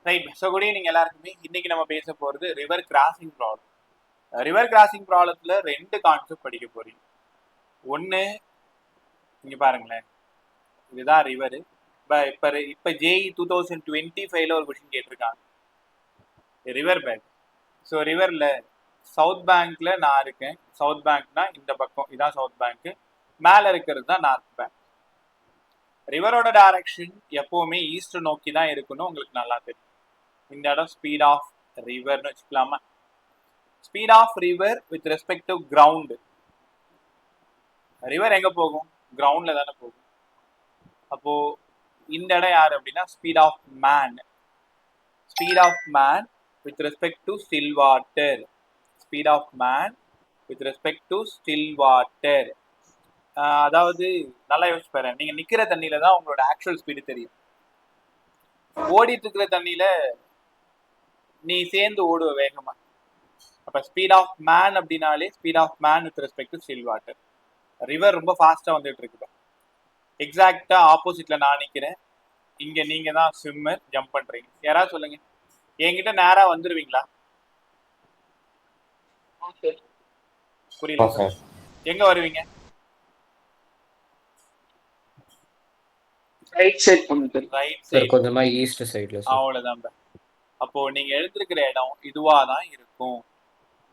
Right. So good evening எல்லாருக்குமே. இன்னைக்கு நம்ம பேச போகிறது river crossing problem. River crossing ப்ராப்ளத்தில் ரெண்டு கான்செப்ட் படிக்க போறீங்க. ஒன்று இங்கே பாருங்களேன், இதுதான் ரிவரு. இப்போ ஜேஇ 2025 ஒரு கொஷின் கேட்டிருக்காங்க, ரிவர் பேங்க். ஸோ ரிவரில் சவுத் பேங்க்ல நான் இருக்கேன். சவுத் பேங்க்னா இந்த பக்கம் இதான் சவுத் பேங்க்கு, மேலே இருக்கிறது தான் நார்த் பேங்க். ரிவரோட டைரக்ஷன் எப்போவுமே ஈஸ்ட் நோக்கி தான் இருக்கணும், உங்களுக்கு நல்லா தெரியும். இந்த இடம் ஸ்பீட் ஆஃப் ரிவர்னு வச்சுக்கலாமா? Speed of river with respect to ground. River எங்கே போகும்? கிரவுண்டில் தானே போகும். அப்போது இந்த இடம் யார் அப்படின்னா speed of man. Speed of man with respect to still water. Speed of man with respect to still water. அதாவது நல்லா யோசிச்சு பாரு, நீங்கள் நிற்கிற தண்ணியில் தான் உங்களோட ஆக்சுவல் ஸ்பீடு தெரியும். ஓடிட்டு இருக்கிற தண்ணியில் நீ சேர்ந்து ஓடுவ வேகமாக. அப்போ ஸ்பீட் ஆஃப் மேன் அப்படின்னாலே speed of man with respect to still water. River ரொம்ப ஃபாஸ்ட்டாக வந்துட்டு இருக்கு. எக்ஸாக்டாக ஆப்போசிட்டில் நான் நிற்கிறேன், இங்கே நீங்கள் தான் ஸ்விம்மர், ஜம்ப் பண்ணுறீங்க. யாராவது சொல்லுங்க, என்கிட்ட நேராக வந்துடுவீங்களா? புரியல சார். எங்கே வருவீங்க? Right side. ரைட் சைடு, கொஞ்சமா ஈஸ்ட் சைடுல. அவ்வளோதான். அப்போ நீங்க எழுந்திருக்கிற இடம் இதுவாக தான் இருக்கும்.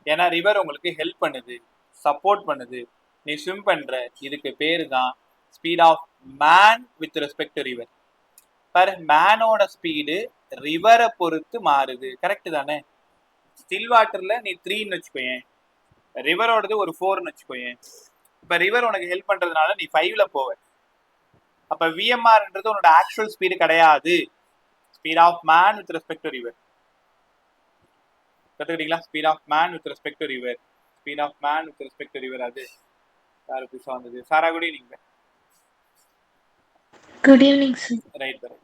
ஏன்னா ரிவர் உங்களுக்கு ஹெல்ப் பண்ணுது, சப்போர்ட் பண்ணுது, நீ ஸ்விம் பண்ற. இதுக்கு பேரு தான் speed of man with respect to river. பாரு, மேனோட ஸ்பீடு ரிவரை பொறுத்து மாறுது. கரெக்டு தானே? ஸ்டில் வாட்டர்ல நீ 3ன்னு வச்சுக்கோயேன், ரிவரோடது ஒரு 4ன்னு வச்சுக்கோயேன். இப்போ ரிவர் உனக்கு ஹெல்ப் பண்றதுனால நீ 5ல போவ. அப்ப விஎம்ஆர்ன்றது உன்னோட ஆக்சுவல் ஸ்பீடு கிடையாது. Speed of man with respect to river. கற்றுக்கிட்டீங்களா? Speed of man with respect to river. Speed of man with respect to river. அது யாரு புதுசாக வந்தது? சாரா, good evening. Good evening sir. Right right.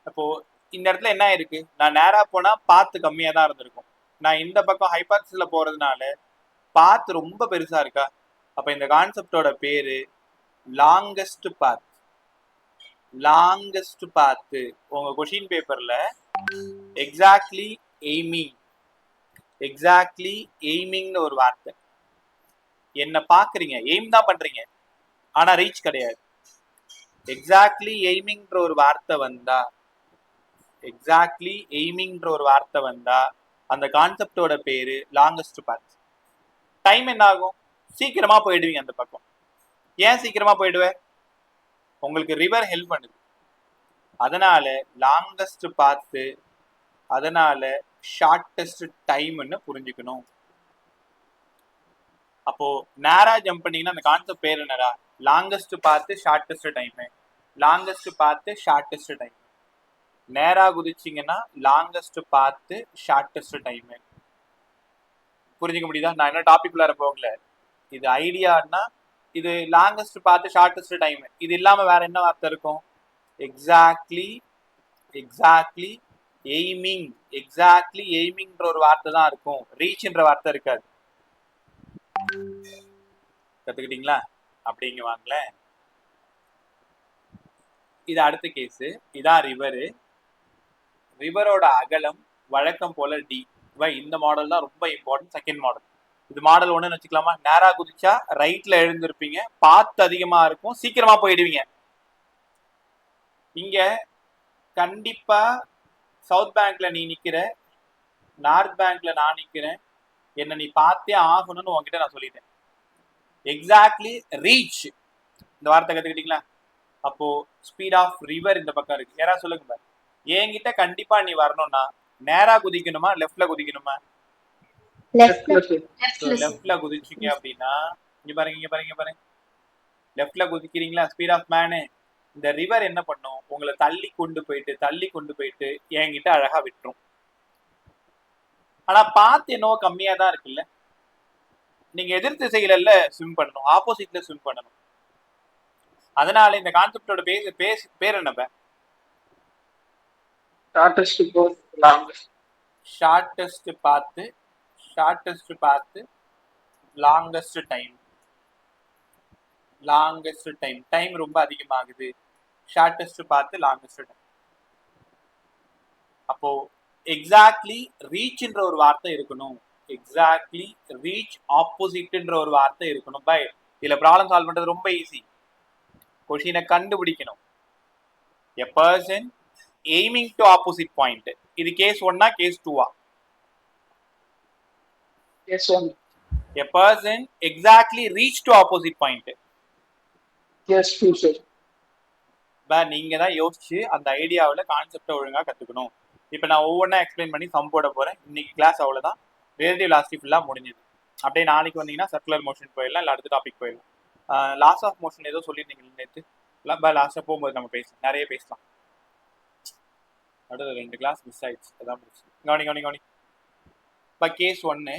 அப்போ இந்த இடத்துல என்ன இருக்கு? நான் நேரா போனா பாத்து கம்மியா தான் இருந்திருக்கும். நான் இந்த பக்கம் ஹைபாக்சிஸ்ல போறதுனால பாத் ரொம்ப பெருசா இருக்கா? அப்ப இந்த கான்செப்டோட பேரு லாங்கஸ்ட் பாத். லாங்கஸ்ட் பாத்து. உங்க கொஷின் பேப்பர்ல எக்ஸாக்ட்லி எய்மிங், எக்ஸாக்ட்லி எய்மிங்னு ஒரு வார்த்தை. என்ன பாக்குறீங்க, எய்ம் தான் பண்றீங்க, ஆனா ரீச் கிடையாது. எக்ஸாக்ட்லி எய்மிங்ன்ற ஒரு வார்த்தை வந்தா, எக்ஸாக்ட்லி எய்மிங்ன்ற ஒரு வார்த்தை வந்தா அந்த கான்செப்டோட பேரு லாங்கஸ்ட் பாத். டைம் என்ன ஆகும்? சீக்கிரமா போயிடுவீங்க அந்த பக்கம். ஏன் சீக்கிரமா போயிடுவேன்? உங்களுக்கு ரிவர் ஹெல்ப் பண்ணுது, அதனால லாங்கஸ்ட் பாத்து, அதனால ஷார்டஸ்ட் டைம்னு புரிஞ்சுக்கணும். அப்போ நேரா ஜம்ப் பண்ணீங்கன்னா அந்த கான்செப்ட் பேர் என்னடா? லாங்கஸ்ட் பார்த்து ஷார்டஸ்ட் டைம். லாங்கஸ்ட் பார்த்து ஷார்டஸ்ட் டைம். நேரா குதிச்சிங்கன்னா லாங்கஸ்ட் பார்த்து ஷார்டஸ்ட் டைம். புரிஞ்சுக்க முடியுதா? நான் என்ன டாபிக் உள்ளார போகல, இது ஐடியான்னா இது லாங்கஸ்ட் பார்த்து ஷார்டஸ்ட் டைம். இது இல்லாம வேற என்ன வார்த்தை இருக்கும்? Exactly, exactly aiming. எக்ஸாக்ட்லி எய்மிங்ன்ற ஒரு வார்த்தை தான் இருக்கும், ரீச்ன்ற வார்த்தை இருக்காது. கத்துக்கிட்டீங்களா? அப்படிங்க வாங்களேன். இது அடுத்த கேஸு. இதான் ரிவரு. ரிவரோட அகலம் வழக்கம் போல டி. இந்த மாடல் தான் ரொம்ப இம்பார்ட்டன்ட். Second model. இது மாடல் 1ன்னு வச்சுக்கலாமா? நேரா குதிச்சா ரைட்ல எழுந்திருப்பீங்க, பாத்து அதிகமா இருக்கும், சீக்கிரமா போயிடுவீங்க. இங்க கண்டிப்பா சவுத் பேங்க்ல நீ நிக்கிற, நார்த் பேங்க்ல நான் நிக்கிறேன், என்ன நீ பார்த்தே ஆகணும்னு உங்ககிட்ட நான் சொல்லிட்டேன். எக்ஸாக்ட்லி ரீச், இந்த வார்த்தை கத்துக்கிட்டீங்களா? அப்போ ஸ்பீட் ஆஃப் ரிவர் இந்த பக்கம் இருக்கு. யாரா சொல்லுங்க பாரு, என்கிட்ட கண்டிப்பா நீ வரணும்னா நேரா குதிக்கணுமா லெஃப்ட்ல குதிக்கணுமா? லெஃப்ட்ல குதிச்சிங்க அப்படின்னா இங்க பாருங்க, இங்க பாருங்க, இங்க பாருங்க, லெஃப்ட்ல குதிக்கிறீங்களா? Speed of man. இந்த ரிவர் என்ன பண்ணும்? உங்களை தள்ளி கொண்டு போயிட்டு என்கிட்ட அழகா விட்டுரும். ஆனா பாத்து என்னவோ கம்மியா தான் இருக்குல்ல. நீங்க எதிர் திசையில ஸ்விம் பண்ணணும், ஆப்போசிட்ல ஸ்விம் பண்ணணும். அதனால இந்த கான்செப்டோட பேர் என்ன? ஷார்டஸ்ட் பார்த்து, ஷார்டஸ்ட் பார்த்து longest time. Longest time, time ரொம்ப அதிகமாகுது, ஷார்டஸ்ட் பார்த்து லாங்கஸ்ட் டைம். அப்போ எக்ஸாக்ட்லி ரீச்ன்ற ஒரு வார்த்தை இருக்கணும், எக்ஸாக்ட்லி ரீச் ஆப்போசிட்ன்ற ஒரு வார்த்தை இருக்கணும். பை இதுல ப்ராப்ளம் சால்வ் பண்றது ரொம்ப ஈஸி. கொஷினை கண்டுபிடிக்கணும். A person aiming to opposite point. இது case 1 case 2? Yes, one. A person exactly reach to opposite point. Yes, two, sir. நீங்க தான் யோசிச்சு அந்த ஐடியாவில் கான்செப்டை ஒழுங்கா கத்துக்கணும். இப்போ நான் ஒவ்வொன்றா எக்ஸ்பிளைன் பண்ணி சம் போட போறேன். இன்னைக்கு கிளாஸ் அவ்வளோதான். ரிலேட்டிவ் லாஸ்டி ஃபுல்லாக முடிஞ்சுது. அப்படியே நாளைக்கு வந்தீங்கன்னா சர்க்குலர் மோஷன் போயிடலாம், இல்லை அடுத்த டாபிக் போயிடலாம். லாஸ் ஆஃப் மோஷன் ஏதோ சொல்லியிருந்தீங்க நேற்று. லாஸ்ட்டாக போகும்போது நம்ம பேசலாம், நிறைய பேசலாம். அடுத்த 2 கிளாஸ் மிஸ் ஆயிடுச்சு, அதான் முடிச்சு. கவனி. இப்போ கேஸ் 1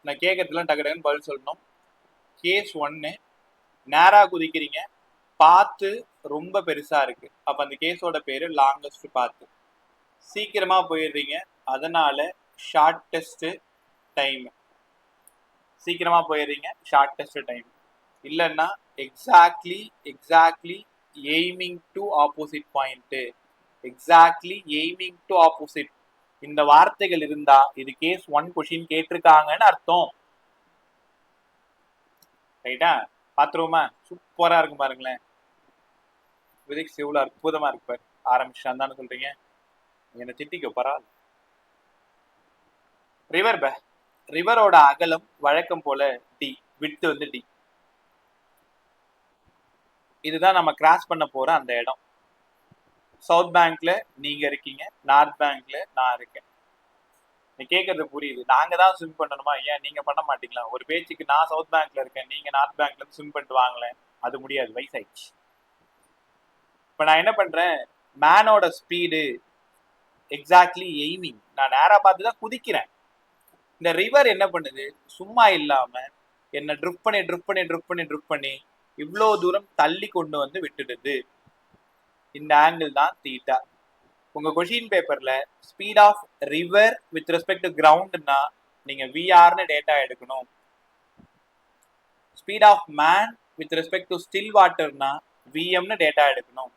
நான் கேட்கறதுலாம் டக்கு டக்குன்னு பதில் சொல்லணும். கேஸ் 1 நேராக குதிக்கிறீங்க, பாத்து ரொம்ப பெருசா இருக்கு. அப்ப அந்த கேஸோட பேரு லாங்கஸ்ட் பாத்து. சீக்கிரமா போயிடுறீங்க, அதனால ஷார்டஸ்ட் டைம். சீக்கிரமா போயிடுறீங்க, ஷார்டஸ்ட் டைம். இல்லைன்னா exactly aiming to opposite point. Exactly aiming to opposite இந்த வார்த்தைகள் இருந்தா இது கேஸ் 1 கொஸ்டின் கேட்டிருக்காங்கன்னு அர்த்தம். ரைட்டா? பாத்துருவோமா? சூப்பரா இருக்கும் பாருங்களேன். பிசிக்ஸ் எவ்வளவு அற்புதமா இருக்கு பாரு. ஆரம்பிச்சான் தானே சொல்றீங்க, என்ன திட்டிக்க பரவாயில்ல. ரிவரோட அகலம் வழக்கம் போல டி, விட்டு வந்து டி. இதுதான் நம்ம கிராஸ் பண்ண போற அந்த இடம். சவுத் பேங்க்ல நீங்க இருக்கீங்க, நார்த் பேங்க்ல நான் இருக்கேன். நீ கேட்கறது புரியுது. நாங்க தான் ஸ்விம் பண்ணணுமா? ஏன் நீங்க பண்ண மாட்டீங்களா? ஒரு பேச்சுக்கு நான் சவுத் பேங்க்ல இருக்கேன், நீங்க நார்த் பேங்க்ல இருந்து ஸ்விம் பண்ணிட்டு வாங்கலேன். அது முடியாது, வயசாயிடுச்சு. இப்ப நான் என்ன பண்றேன், மேனோட ஸ்பீடு எக்ஸாக்ட்லி எய்மிங். நான் நேரா பார்த்து தான் குதிக்கிறேன். இந்த ரிவர் என்ன பண்ணுது, சும்மா இல்லாம என்ன ட்ரிப் பண்ணி இவ்வளோ தூரம் தள்ளி கொண்டு வந்து விட்டுடுது. இந்த ஆங்கிள் தான் தீட்டா. உங்க கொஷின் பேப்பர்ல speed of river with respect to கிரவுண்ட்னா நீங்க விஆர்னு டேட்டா எடுக்கணும். Speed of man with respect to still வாட்டர்னா விஎம்னு டேட்டா எடுக்கணும்.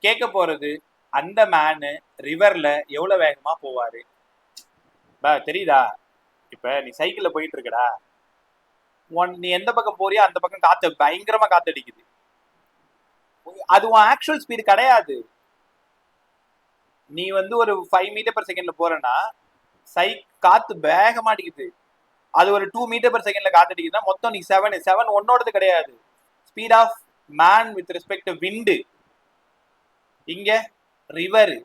கேட்க போறது, அந்த மேனு ரிவர்ல எவ்வளவு வேகமா போவாரு தெரியுதா? இப்ப நீ சைக்கிள்ல போயிட்டு இருக்கடா, நீ எந்த பக்கம் போறியோ அந்த பக்கம் காத்து பயங்கரமா காத்தடிக்குது. அது உன் ஆக்சுவல் ஸ்பீடு கிடையாது. நீ வந்து ஒரு 5 மீட்டர் பர் செகண்ட்ல போறேன்னா காத்து வேகமா அடிக்குது. அது ஒரு 2 மீட்டர் பர் செகண்ட்ல காத்தடிக்குதுன்னா மொத்தம் நீ 7 ஒன்னோடது கிடையாது. Speed of man with respect to wind, இங்க ரிவர்.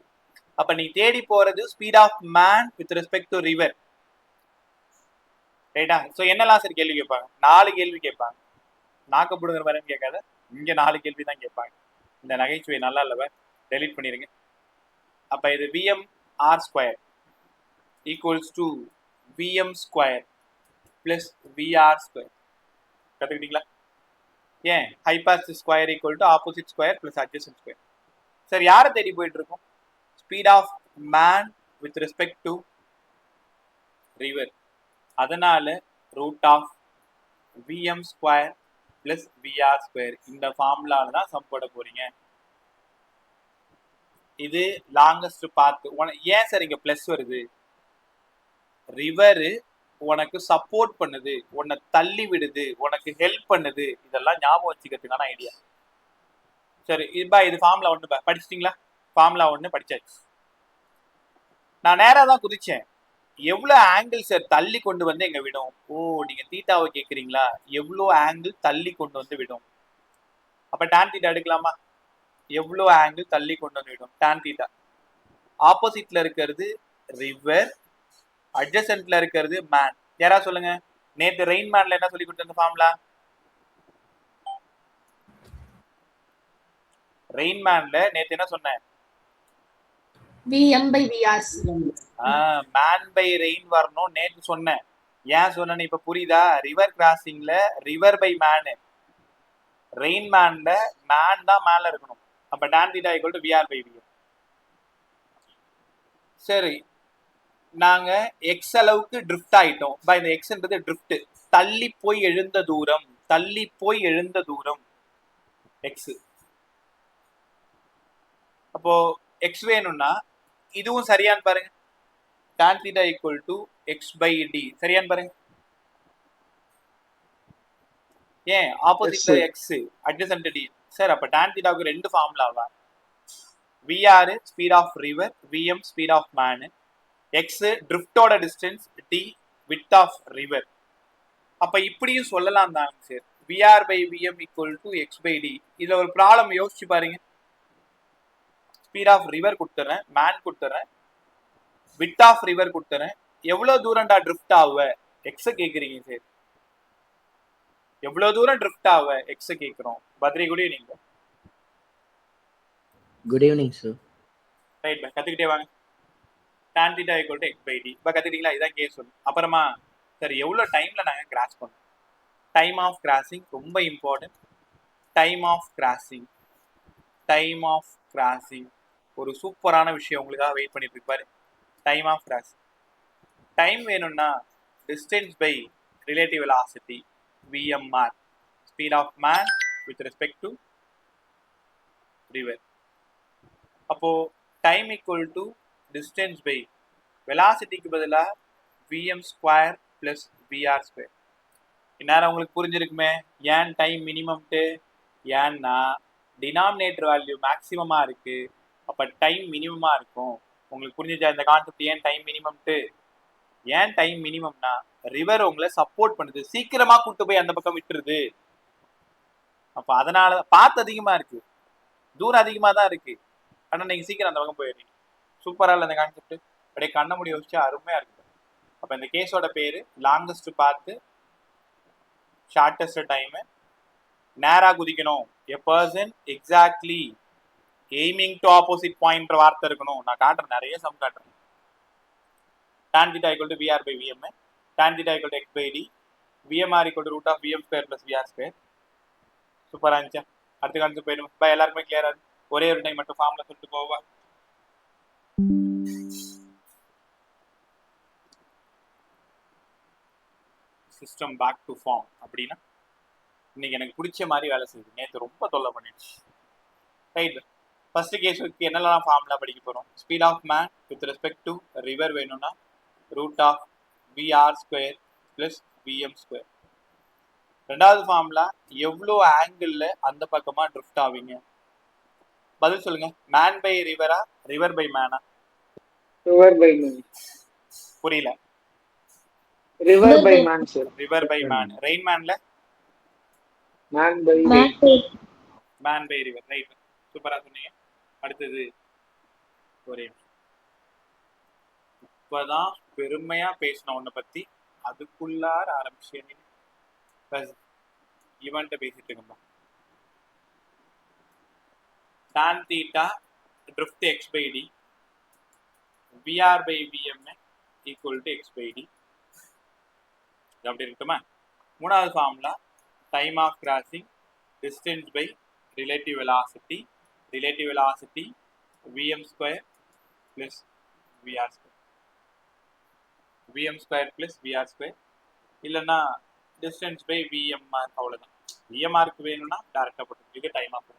அப்ப நீ தேடி போறது speed of man with respect to river. ரைட்டா? சோ என்னலாம் சார் கேள்வி கேட்பாங்க? 4 கேள்வி கேட்பாங்க. நாக்கப்படுங்கிற மாதிரி கேட்காத, இங்க 4 கேள்வி தான் கேட்பாங்க. இந்த நகைச்சுவை நல்லா இல்லவ, டெலிட் பண்ணிருங்க. அப்ப இது VM R square equals to VM square plus VR square. கத்துக்கிட்டீங்களா? ஏன் hypotenuse square equal to opposite square plus adjacent square. Sir யாரை தேடி போயிட்டு இருக்கோம்? Speed of man with respect to river. அதனால root of VM square plus VR square. இந்த ஃபார்முலால தான் சம் போட போறீங்க. இது லாங்கஸ்ட் பாத். ஏன் சார் இங்க பிளஸ் வருது? ரிவர் உனக்கு சப்போர்ட் பண்ணுது, உன்னை தள்ளி விடுது, உனக்கு ஹெல்ப் பண்ணுது. இதெல்லாம் ஞாபகம் வச்சுக்கிறதுக்கான ஐடியா. சரி, இது ஃபார்முலா 1 படிச்சிட்டீங்களா? ஃபார்முலா 1 படிச்சாச்சு. நான் நேரா தான் குதிச்சேன். எவ்வளவு ஆங்கிள் சார் தள்ளி கொண்டு வந்து எங்க விடும்? ஓ, நீங்க தீட்டாவை கேக்குறீங்களா? எவ்வளவு ஆங்கிள் தள்ளி கொண்டு வந்து விடும்? அப்ப டான் தீட்டா எடுக்கலாமா? எவ்வளவு ஆங்கிள் தள்ளி கொண்டு வந்து விடும்? Tan theta. ஆப்போசிட்ல இருக்கிறது ரிவர், அட்ஜசன்ட்ல இருக்கிறது மேன். யாரா சொல்லுங்க, நேத்து ரெயின் மேன்ல என்ன சொல்லி கொடுத்த ஃபார்முலா? ரெயின் மேன்ல நேத்து என்ன சொன்னேன்? Vm by Vr. Man by rain வரணும் நேத்து சொன்னேன். ஏன் சொன்னேன்னு இப்ப புரியுதா? ரிவர் கிராசிங்ல ரிவர் பை மேனு, ரெயின் மேன்ல மேன் தான் மேல இருக்கணும். அப்ப tan theta equal to VR by VM. சரி, நாங்க எக்ஸ் அளவுக்கு ட்ரிஃப்ட் ஆயிட்டோம். இந்த எக்ஸ்ன்றது ட்ரிஃப்ட், தள்ளி போய் எழுந்த தூரம், தள்ளி போய் எழுந்த தூரம் எக்ஸ். அப்போ எக்ஸ் வேணும்னா இதுவும் சரியான்னு பாருங்க. tan theta equal to x by d சரியான்னு பாருங்க. ஏன் ஆப்போசிட்ல Yes, x adjacent d sir. அப்ப tan thetaவுக்கு ரெண்டு ஃபார்முலாவா? vr speed of river, vm speed of man, x ட்ரிஃப்டோட distance, d width of river. அப்ப இப்படியும் சொல்லலாம் தாங்க sir. vr by vm equal to x by d. இதுல ஒரு ப்ராப்ளம் யோசிச்சு பாருங்க. ஸ்பீட் ஆஃப் ரிவர் கொடுத்துறேன், மேன் கொடுத்துறேன், width ஆஃப் ரிவர் கொடுத்துறேன். எவ்வளவு தூரம்டா ட்ரிஃப்ட் ஆகுவ? எக்ஸ கேக்குறீங்க சார். எவ்வளவு தூரம் ட்ரிஃப்ட் ஆகுவ? எக்ஸ கேக்குறோம். Badri good evening. Good evening sir. Right bye, கத்துக்கிட்டே வாங்க. tan theta equal to x by d. இப்போ கத்துக்கிட்டீங்களா? இதான் கேஸ் ஒன்று. அப்புறமா சார் எவ்வளவு டைம்ல நாங்க கிராஸ் பண்ணோம்? டைம் ஆஃப் கிராசிங் ரொம்ப important. Time of crossing, time of crossing ஒரு சூப்பரான விஷயம் உங்களுக்காக வெயிட் பண்ணிட்டு இருப்பாரு. Time of crossing. டைம் வேணும்னா distance by relative velocity VMR, speed of man with respect to river. அப்போ time equal to distance by வெலாசிட்டிக்கு பதிலாக vm ஸ்கொயர் பிளஸ் vr ஸ்கொயர். இந்நேரம் உங்களுக்கு புரிஞ்சிருக்குமே ஏன் டைம் மினிமம்ட்டு. ஏன்னா டினாமினேட்டர் வேல்யூ மேக்ஸிமமாக இருக்கு, அப்போ டைம் மினிமமாக இருக்கும். உங்களுக்கு புரிஞ்சிச்சா இந்த கான்செப்ட்? ஏன் டைம் மினிமம்ட்டு? ஏன் டைம் மினிமம்னா ரிவர் உங்களை சப்போர்ட் பண்ணுது, சீக்கிரமா கூட்டு போய் அந்த பக்கம் விட்டுருது. அப்ப அதனால பாத்து அதிகமா இருக்கு, தூரம் அதிகமா தான் இருக்கு, ஆனா நீங்க சீக்கிரம் அந்த பக்கம் போயிடுறீங்க. சூப்பரா இல்லை இந்த கான்செப்ட்? அப்படியே கண்ண முடி யோசிச்சா அருமையா இருக்கு. அப்ப இந்த கேஸோட பேரு லாங்கஸ்ட் பாத்து ஷார்டஸ்ட் டைம். நேரா குதிக்கணும். A person exactly aiming to opposite point வார்த்தை இருக்கணும். நான் காட்டுறேன், நிறைய சம் காட்டுறேன். tan theta equal to vr by vm, tan theta equal to x by d, vmr equal to root of vm square plus vr square. சூப்பரா இருந்துச்சா? அடுத்த concept போயிடும். பை எல்லாருக்குமே கிளியரா இருக்கு? ஒரே ஒரு டைம் மட்டும் ஃபார்ம்ல சொல்லிட்டு போவா. சிஸ்டம் பேக் டு ஃபார்ம் அப்படின்னா இன்னைக்கு எனக்கு பிடிச்ச மாதிரி வேலை செய்யுது. நேற்று ரொம்ப தொல்லை பண்ணிடுச்சு. ரைட், ஃபர்ஸ்ட் கேஸுக்கு என்னெல்லாம் ஃபார்முலா படிக்க போகிறோம்? Speed of man with respect to river வேணும்னா root of VR square plus VM square. ரெண்டாவது ஃபார்முலா எவ்வளோ ஆங்கிள் அந்த பக்கமா ட்ரிஃப்ட் ஆவீங்க? பதில் சொல்லுங்க. மேன் பை ரிவரா, ரிவர் பை மேனா? river by man. புரியல. River by man, sir. River by man. Rain மேன்ல Man by man by river. Right, சூப்பரா சொன்னீங்க. அடுத்தது ஒரே இப்பதான் பெருமையா பேசின உன்னை பத்தி அதுக்குள்ளார ஆரம்பிச்சு இவன்ட்ட பேசிட்டு இருக்கா. tan theta drift x by d, vr by vm equal to x by d. அப்படி இருக்குமா? மூணாவது formula time of crossing distance by relative velocity, relative velocity vm square plus vr square, vm square plus vr square. இல்லைன்னா distance by VMR. அவ்வளோதான். விஎம்ஆருக்கு வேணும்னா டேரெக்டாக போட்டு time of.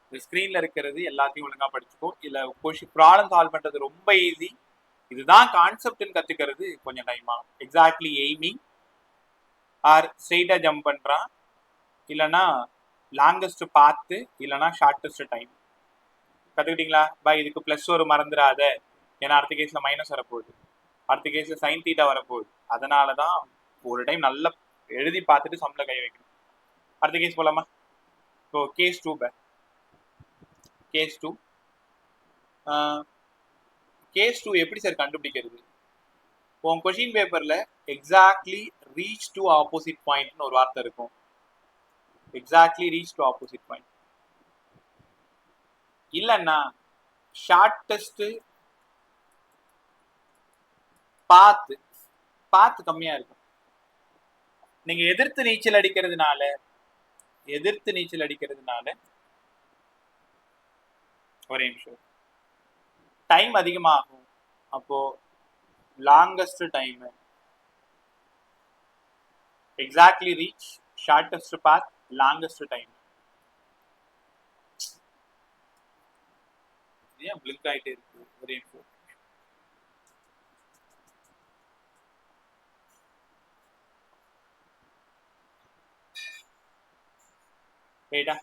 இந்த ஸ்க்ரீனில் இருக்கிறது எல்லாத்தையும் ஒழுங்காக படிச்சுக்கோ. இல்லை கொஷின் ப்ராப்ளம் சால்வ் பண்ணுறது ரொம்ப ஈஸி. இதுதான் கான்செப்ட்னு கற்றுக்கிறது கொஞ்சம் டைம் ஆகும். எக்ஸாக்ட்லி எய்மிங் ஆர் ஸ்ட்ரெயிட்டாக ஜம்ப் பண்ணுறான், இல்லைன்னா லாங்கஸ்ட் பார்த்து, இல்லைன்னா ஷார்ட்டஸ்ட் டைம். கற்றுக்கிட்டீங்களா? பை இதுக்கு ப்ளஸ் ஒரு மறந்துடாத, ஏன்னா அடுத்த கேஸில் மைனஸ் வரப்போகுது, அடுத்த கேஸில் சைன் தீட்டா வரப்போகுது. அதனால தான் ஒரு டைம் நல்லா எழுதி பார்த்துட்டு சம்ல கை வைக்கணும். அடுத்த கேஸ் போலாமா? So case 2 by case 2. Case 2 எப்படி சார் கண்டுபிடிக்கிறது? உன் கொஷின் பேப்பர்ல எக்ஸாக்ட்லி ரீச் டு ஆப்போசிட் பாயிண்ட்னு ஒரு வார்த்தை இருக்கும். Exactly reach to opposite point இல்லைன்னா ஷார்ட்டஸ்ட் பாத்து. பாத்து கம்மியா இருக்கும். நீங்க எதிர்த்து நீச்சல் அடிக்கிறதுனால ஒரே நிமிஷம் டைம் அதிகமாகும். அப்போ longest time exactly reach, shortest path, longest time. ஏன் பிளிங்க் ஆகிட்டே இருக்கு ஒரே info. ரைட்டா?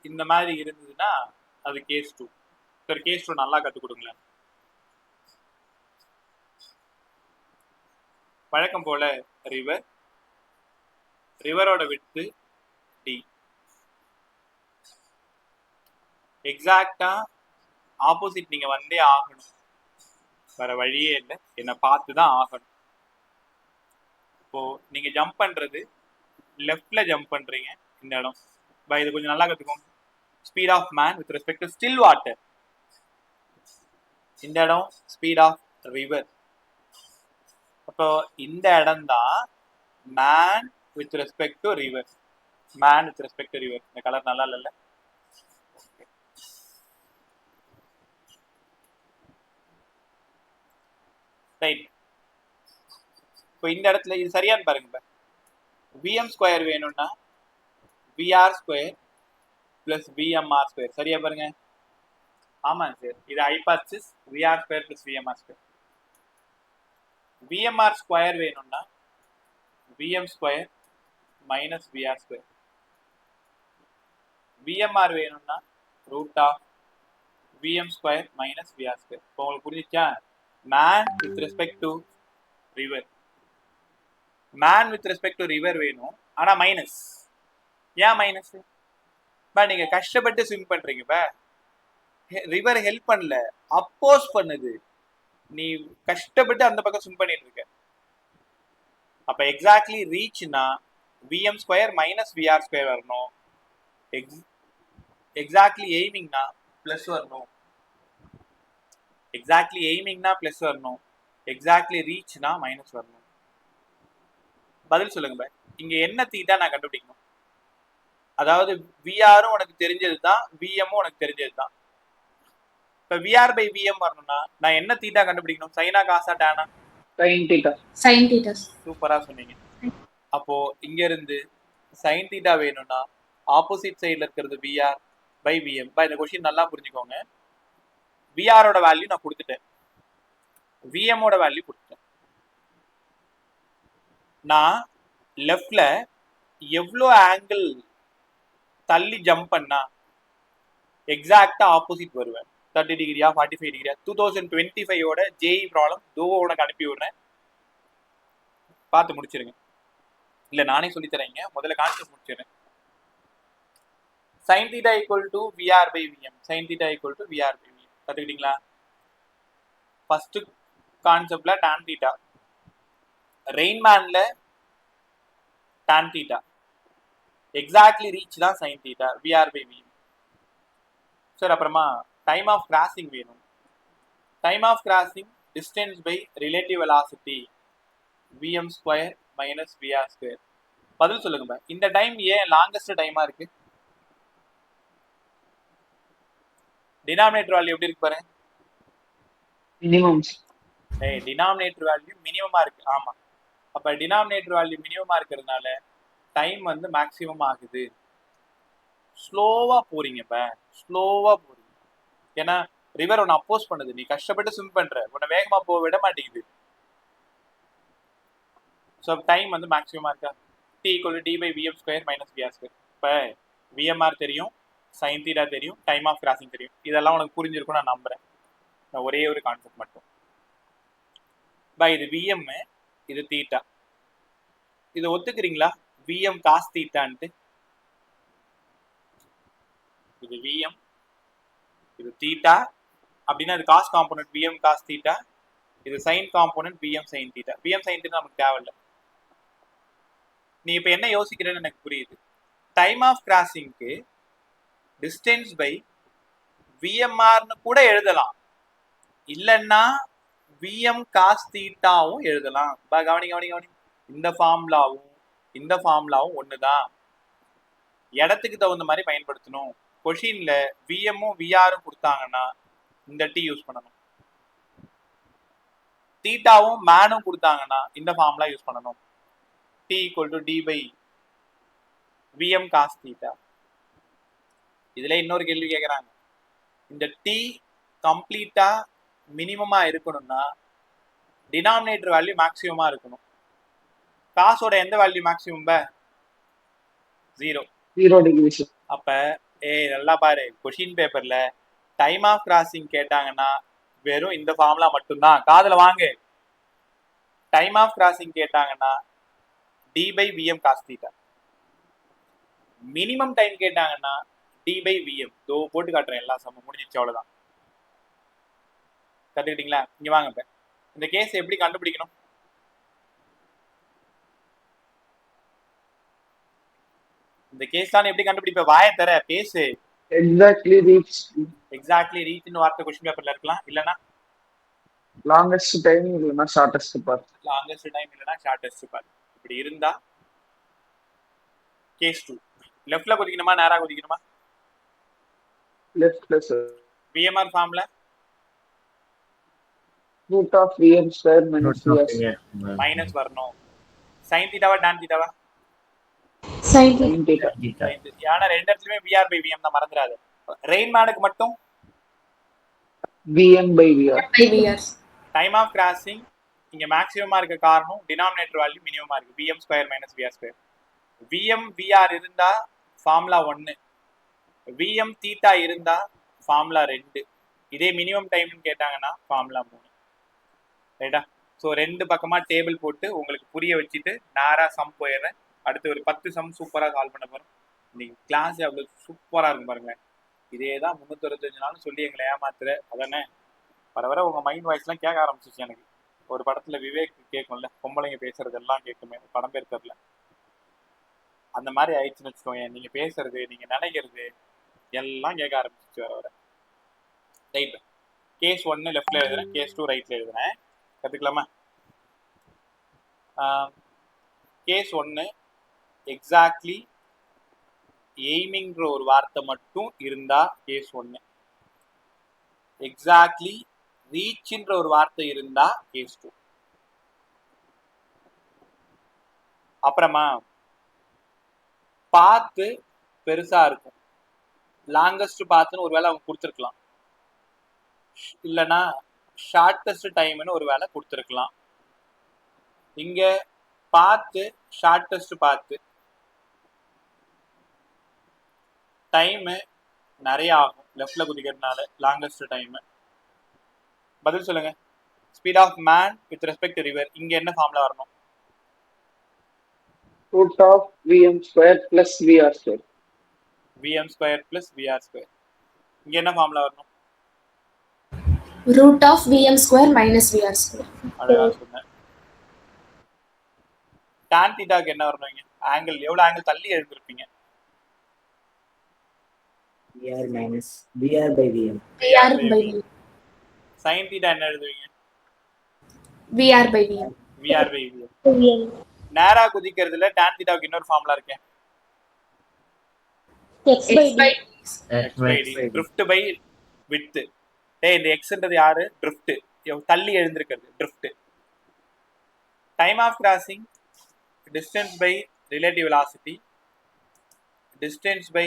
இந்த மாதிரி இருந்ததுன்னா அது கேஸ் 2. சரி, கேஸ் 2 நல்லா கற்றுக் கொடுங்களேன். வழக்கம் போல ரிவரோட விட்த்து டி. எக்ஸாக்டா ஆப்போசிட் நீங்க வந்தே ஆகணும், வேற வழியே இல்லை, என்னை பார்த்து தான் ஆகணும். இப்போ நீங்க ஜம்ப் பண்றது லெஃப்ட்ல ஜம்ப் பண்றீங்க இந்த இடம். இது கொஞ்சம் நல்லா கத்துக்கோங்க. Speed of man with respect to still water. இந்த இடம் ஸ்பீட் ஆஃப் ரிவர். அப்போ இந்த இடம் தான் man with respect to river. Man with respect to river. இந்த கலர் நல்லா இல்லைல்ல? ரைட். இப்போ இந்த இடத்துல இது சரியான்னு பாருங்க. விஎம் ஸ்கொயர் வேணும்னா VR square plus VMR square. சரியா பாருங்க. ஆமாங்க சார், இது hypothesis VR square plus VMR square. VMR square வேணும்னா VM square minus VR square. VMR வேணும்னா root of VM square minus VR square. இப்போ உங்களுக்கு புரிஞ்சிச்சா? Man with respect to river. Man with respect to river வேணும், ஆனா minus. ஏன் minus? நீங்க கஷ்டப்பட்டு ஸ்விம் பண்றீங்க, ரிவர் ஹெல்ப் பண்ணல, அப்போஸ் பண்ணுது. நீ கஷ்டப்பட்டு அந்த பக்கம் ஸ்விம் பண்ணிட்டு இருக்க. அப்ப எக்ஸாக்ட்லி ரீச்னா VM square minus VR square வரணும். எக்ஸாக்ட்லி எய்மிங்னா பிளஸ் வரணும். எக்ஸாக்ட்லி எய்மிங்னா பிளஸ் வரணும். எக்ஸாக்ட்லி ரீச்னா மைனஸ் வரணும். பதில் சொல்லுங்க. இங்க என்ன தீட்டா நான் கண்டுபிடிக்கணும்? அதாவது விஆரும் உனக்கு தெரிஞ்சது தான், விஎம்மும் உனக்கு தெரிஞ்சது தான். இப்ப விஆர் பை விஎம் வரணும்னா நான் என்ன தீட்டா கண்டுபிடிக்கணும்? சைனா, காசா, டானா? Sine theta. Sine theta. சூப்பரா சொன்னீங்க. அப்போ இங்க இருந்து சைன் தீட்டா வேணும்னா ஆப்போசிட் சைடுல இருக்கிறது விஆர் பை விஎம். இந்த கொஸ்டின் நல்லா புரிஞ்சுக்கோங்க. விஆரோட வேல்யூ நான் கொடுத்துட்டேன், விஎம்மோட வேல்யூ கொடுத்துட்டேன். நான் லெஃப்ட்ல எவ்வளோ ஆங்கிள் தள்ளி ஜம்ப் பண்ணா எக்ஸாக்டா ஆப்போசிட் வருவேன். 30 டிகிரியா 45 டிகிரியா? 2025ஓட ஜேஇ ப்ராப்ளம் தோ உனக்கு அனுப்பி விடுறேன், பார்த்து முடிச்சிருங்க. இல்ல நானே சொல்லி தரேங்க, முதல்ல கான்செப்ட் முடிச்சிடுறேன். sin theta equal to VR by VM. sin theta equal to VR by VM. கத்துக்கிட்டீங்களா? ஃபர்ஸ்ட் கான்செப்ட்ல tan theta, ரெயின்மேன்ல tan theta, எக்ஸாக்ட்லி ரீச் தான் sin theta, VR by VM. Sir அப்புறமா டைம் ஆஃப் கிராசிங் வேணும். Time of crossing distance by relative velocity VM square minus VR square. பதில் சொல்லுங்க. இந்த time ஏன் லாங்கஸ்ட் டைமா இருக்கு? டினாமினேட்டர் வேல்யூ எப்படி இருக்கு பாருங்க. மினிமம். டினாமினேட்டர் வேல்யூ மினிமமா இருக்கு. ஆமா, அப்ப டினாமினேட்டர் வேல்யூ மினிமமா இருக்கிறதுனால டைம் வந்து மேக்ஸிமம் ஆகுது. ஸ்லோவா போறீங்க, ஸ்லோவா போறீங்க. ஏன்னா ரிவர் உன்னை அப்போஸ் பண்ணுது, நீ கஷ்டப்பட்டு ஸ்விம் பண்ற, உன்னை வேகமா போக விட மாட்டேங்குது. ஸோ டைம் வந்து மேக்ஸிமமா இருக்கா? T equal to D by VM square minus VR square. இப்போ விஎம்ஆர் தெரியும், சைன் தீட்டா தெரியும், டைம் ஆஃப் கிராசிங் தெரியும். இதெல்லாம் உனக்கு புரிஞ்சிருக்கும் நான் நம்புறேன். ஒரே ஒரு கான்செப்ட் மட்டும். இது விஎம், இது தீட்டா. இதை ஒத்துக்கிறீங்களா? விஎம் காஸ் தீட்டான்ட்டு. இது விஎம், இது தீட்டா அப்படின்னா இது cos component VM cos theta, இது sine component VM sine theta. VM sine theta நமக்கு தேவையில்லை. நீ இப்போ என்ன யோசிக்கிறேன்னு எனக்கு புரியுது. டைம் ஆஃப் கிராசிங்க்கு டிஸ்டன்ஸ் பை விஎம்ஆர்னு கூட எழுதலாம், இல்லைன்னா விஎம் காஸ் தீட்டாவும் எழுதலாம். கவனி கவனி கவனி, இந்த ஃபார்முலாவும் ஒண்ணுதான், இடத்துக்கு தகுந்த மாதிரி பயன்படுத்தணும். கொஷின்ல விஎம்மும் விஆரும் கொடுத்தாங்கன்னா இந்த டி யூஸ் பண்ணணும், தீட்டாவும் மேனும் கொடுத்தாங்கன்னா இந்த ஃபார்முலா யூஸ் பண்ணணும். T equal to D by VM cos theta. இதுல இன்னொரு கேள்வி கேட்கறாங்க, இந்த டி கம்ப்ளீட்டா மினிமமா இருக்கணும்னா டினாமினேட்டர் வேல்யூ மேக்ஸிமமா இருக்கணும். காசோட எந்த வேல்யூ மேக்ஸிமம்? 0. 0 degrees. அப்ப நல்லா பாரு, கொஷின் பேப்பர்ல டைம் ஆஃப் கிராசிங் கேட்டாங்கன்னா வெறும் இந்த ஃபார்முலா மட்டும்தான். காதுல வாங்கு. டைம் ஆஃப் கிராசிங் கேட்டாங்கன்னா D by VM cos theta. Minimum time கேட்டாங்கன்னா டி பை விஎம். தோ போட்டு காட்டுறேன், எல்லா சமம் முடிஞ்சிச்சு, அவ்வளவுதான். கத்துக்கிட்டீங்களா? இங்க வாங்க. இப்ப இந்த கேஸ் எப்படி கண்டுபிடிக்கணும்? இந்த கேஸ் தான் எப்படி கண்டுபிடிப்ப? வாயை தர பேசு. Exactly reach. எக்ஸாக்ட்லி ரீச்னு வார்த்தை கொஸ்டின் பேப்பர்ல இருக்கலாம், இல்லனா Longest time இல்லைன்னா ஷார்டஸ்ட் பாத். லாங்கஸ்ட் டைம் இல்லனா ஷார்ட்டஸ்ட் பாத். இப்படி இருந்தா கேஸ் 2. லெஃப்ட்ல குதிக்கணுமா நேரா குதிக்கணுமா? லெஃப்ட் பிளஸ் விஎம்ஆர் ஃபார்ம்ல root of VM square minus VS minus வரணும். சைன் தீட்டாவா டான் தீட்டாவா? Sin sin theta. ஏன்னா ரெண்டு இடத்துலயுமே விஆர் பை விஎம் தான், மறந்துடாது. ரெயின் மேனுக்கு மட்டும் Vm by Vr. by VR. Time of crossing இங்க மேக்ஸிமமா இருக்க காரணம் டினாமினேட்டர் வேல்யூ மினிமமா இருக்கு. VM square minus VR square. VM VR இருந்தா ஃபார்முலா 1, விஎம் தீட்டா இருந்தா ஃபார்முலா 2. இதே மினிமம் டைம்னு கேட்டாங்கன்னா ஃபார்முலா 3. ரைட்டா? ஸோ ரெண்டு பக்கமா டேபிள் போட்டு உங்களுக்கு புரிய வச்சுட்டு நேரா சம் போயிடுறேன். அடுத்து ஒரு 10 சம் சூப்பராக சால்வ் பண்ண போறோம். இன்னைக்கு கிளாஸ் அவ்வளோ சூப்பராக இருக்கும் பாருங்க. இதே தான் 365 நாளும் சொல்லி எங்களை ஏமாத்துற அதானே. வர வர உங்க மைண்ட் வாய்ஸ்லாம் கேட்க ஆரம்பிச்சிச்சு எனக்கு. ஒரு படத்துல விவேக் கேட்கும்ல, பொம்பளைங்க பேசுறது எல்லாம் கேட்குமே, படம் பேர் தெரியல. அந்த மாதிரி ஆயிடுச்சுன்னு வச்சுக்கோங்க. நீங்க பேசுறது, நீங்க நினைக்கிறது எல்லாம் கேட்க ஆரம்பிச்சிச்சு வர வர. ரைட். கேஸ் 1 லெஃப்ட்ல எழுதுறேன், கேஸ் 2 ரைட்ல எழுதுறேன். கத்துக்கலாமா? கேஸ் 1 எக்ஸாக்ட்லி எய்மிங்ற ஒரு வார்த்தை மட்டும் இருந்தா கேஸ் 1. எக்ஸாக்ட்லி ரீச்ன்ற ஒரு வார்த்தை இருந்தா கேஸ் 2. அப்புறமா பாத்து பெருசா இருக்கும். லாங்கஸ்ட் பாத்துன்னு ஒரு வேளை அவங்க கொடுத்துருக்கலாம், இல்லைன்னா ஷார்ட்டஸ்ட் டைம்னு ஒரு வேளை கொடுத்துருக்கலாம். இங்க பார்த்து ஷார்ட்டஸ்ட் பார்த்து டைமு நிறைய ஆகும் லெஃப்ட்ல குதிக்கிறதுனால. Longest time. பதில் சொல்லுங்க. Speed of man with respect to river இங்க என்ன ஃபார்முலா வரணும்? Root of VM square plus VR square. VM square plus VR square. இங்க என்ன ஃபார்முலா வரணும்? Root of VM square minus VR square. அழகா சொன்னேன். டான் தீட்டாக்கு என்ன வரணும்? இங்க ஆங்கிள் எவ்வளவு ஆங்கிள் தள்ளி எழுந்திருப்பீங்க? VR minus VR by VM. VR by VM. Sine theta என்ன எழுதுவீங்க? VR by VM. VR by VM. நேரா குதிக்கிறதுல டான் தீட்டாவுக்கு இன்னொரு ஃபார்முலா இருக்கு. X by drift by width. இந்த எக்ஸ்ன்றது யாரு? ட்ரிஃப்ட், தள்ளி எழுந்திருக்கிறது drift. Time of crossing distance by relative velocity. Distance by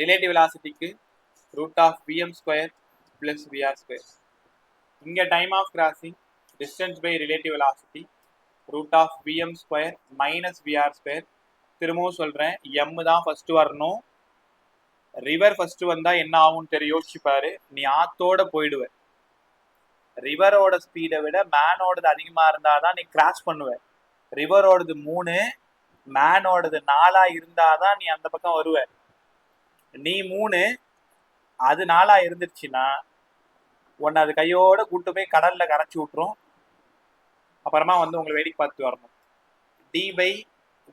relative வெலாசிட்டிக்கு root of VM square plus VR square. இங்க time of crossing distance by relative velocity root of VM square minus VR square. திரும்பவும் சொல்றேன், M தான் first வரணும். River first வந்தா என்ன ஆகும்னு தெரியும், யோசிச்சுப்பாரு. நீ ஆத்தோட போயிடுவ. ரிவரோட ஸ்பீடை விட மேனோடது அதிகமா இருந்தாதான் நீ கிராஸ் பண்ணுவ. ரிவரோடது 3, மேனோடது 4 இருந்தாதான் நீ அந்த பக்கம் வருவ. நீ 3, அது 4 இருந்துருச்சுன்னா உன்னை அது கையோட கூட்டு போய் கடல்ல கரைச்சி விட்டுரும். அப்புறமா வந்து உங்களை வேடிக்கை பார்த்து வரணும். D by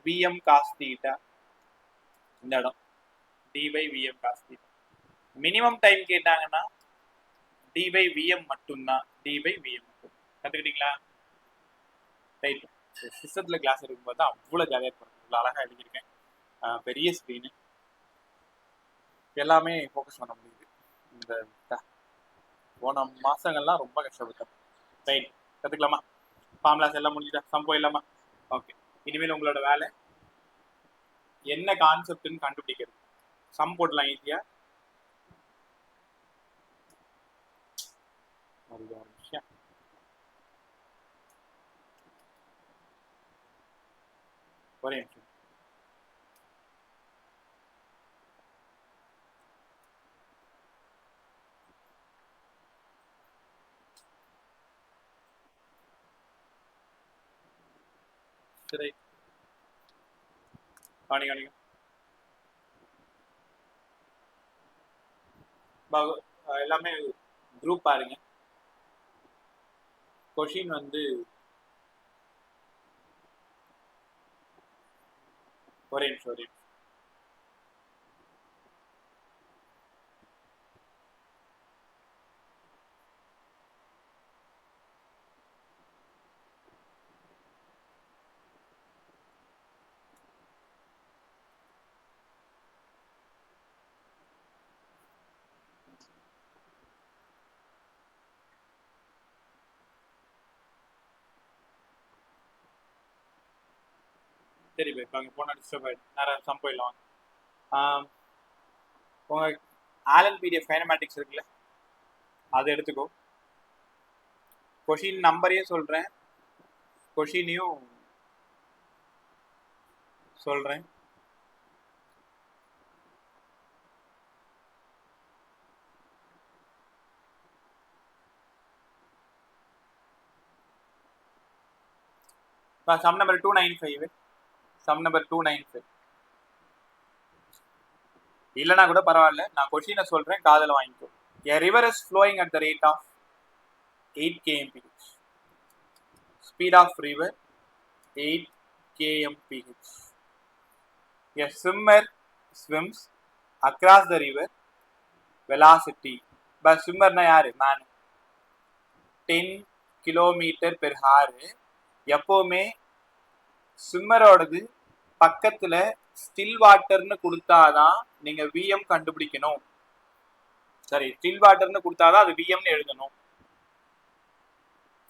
VM cos theta இந்த இடம். D by VM cos theta. Minimum time கேட்டாங்கன்னா டி பை விஎம் மட்டும்தான். டி பை விஎம் மட்டும். கற்றுக்கிட்டீங்களா? ரைட். சிஸ்டத்தில் கிளாஸ் இருக்கும்போது தான் அவ்வளோ ஜாலியாக இருக்கும். இவ்வளோ அழகாக எழுதியிருக்கேன். பெரிய ஸ்க்ரீனு, எல்லாமே ஃபோக்கஸ் பண்ண முடியுது. இந்த போன மாதங்கள்லாம் ரொம்ப கஷ்டப்பட்டேன். ரைட். கற்றுக்கலாமா? ஃபார்முலாஸ் எல்லாம் முடிஞ்சுட்டா? சம் போயிடலாமா? ஓகே. இனிமேல் உங்களோட வேலை என்ன கான்செப்ட்னு கண்டுபிடிக்கிறது. சம் போடலாம் ஈஸியாக. ஒரு நிமிஷம். ஒரே நிமிஷம். சரி, கவனிங்க. எல்லாமே குரூப் பாருங்க. கொஷின் வந்து ஒரே நிமிஷம். சரி பை, இப்போ அங்கே போனால் டிஸ்டர்ப் ஆகிடும். நிறைய சம் போயிடலாம். உங்கள் ஆலன் பிடிஎஃப் கைனமேட்டிக்ஸ் இருக்குல்ல, அதை எடுத்துக்கோ. கொஷின் நம்பரையும் சொல்கிறேன், கொஷினையும் சொல்கிறேன். Sum number 295. சம் நம்பர் 295 இல்லைனா கூட பரவாயில்ல, நான் கொஷினை சொல்கிறேன், காதில் வாங்கிக்கோ. A river is flowing at the rate of 8 kmph. Speed of river 8 kmph. A swimmer swims across the river. Velocity. But ஸ்விம்மர்னா யாரு? மேன். 10 km/h. எப்போவுமே ஸ்விம்மரோடது பக்கத்தில் ஸ்டில் வாட்டர்னு கொடுத்தாதான் நீங்கள் விஎம் கண்டுபிடிக்கணும். சரி, ஸ்டில் வாட்டர்னு கொடுத்தாதான் அது விஎம்னு எழுதணும்.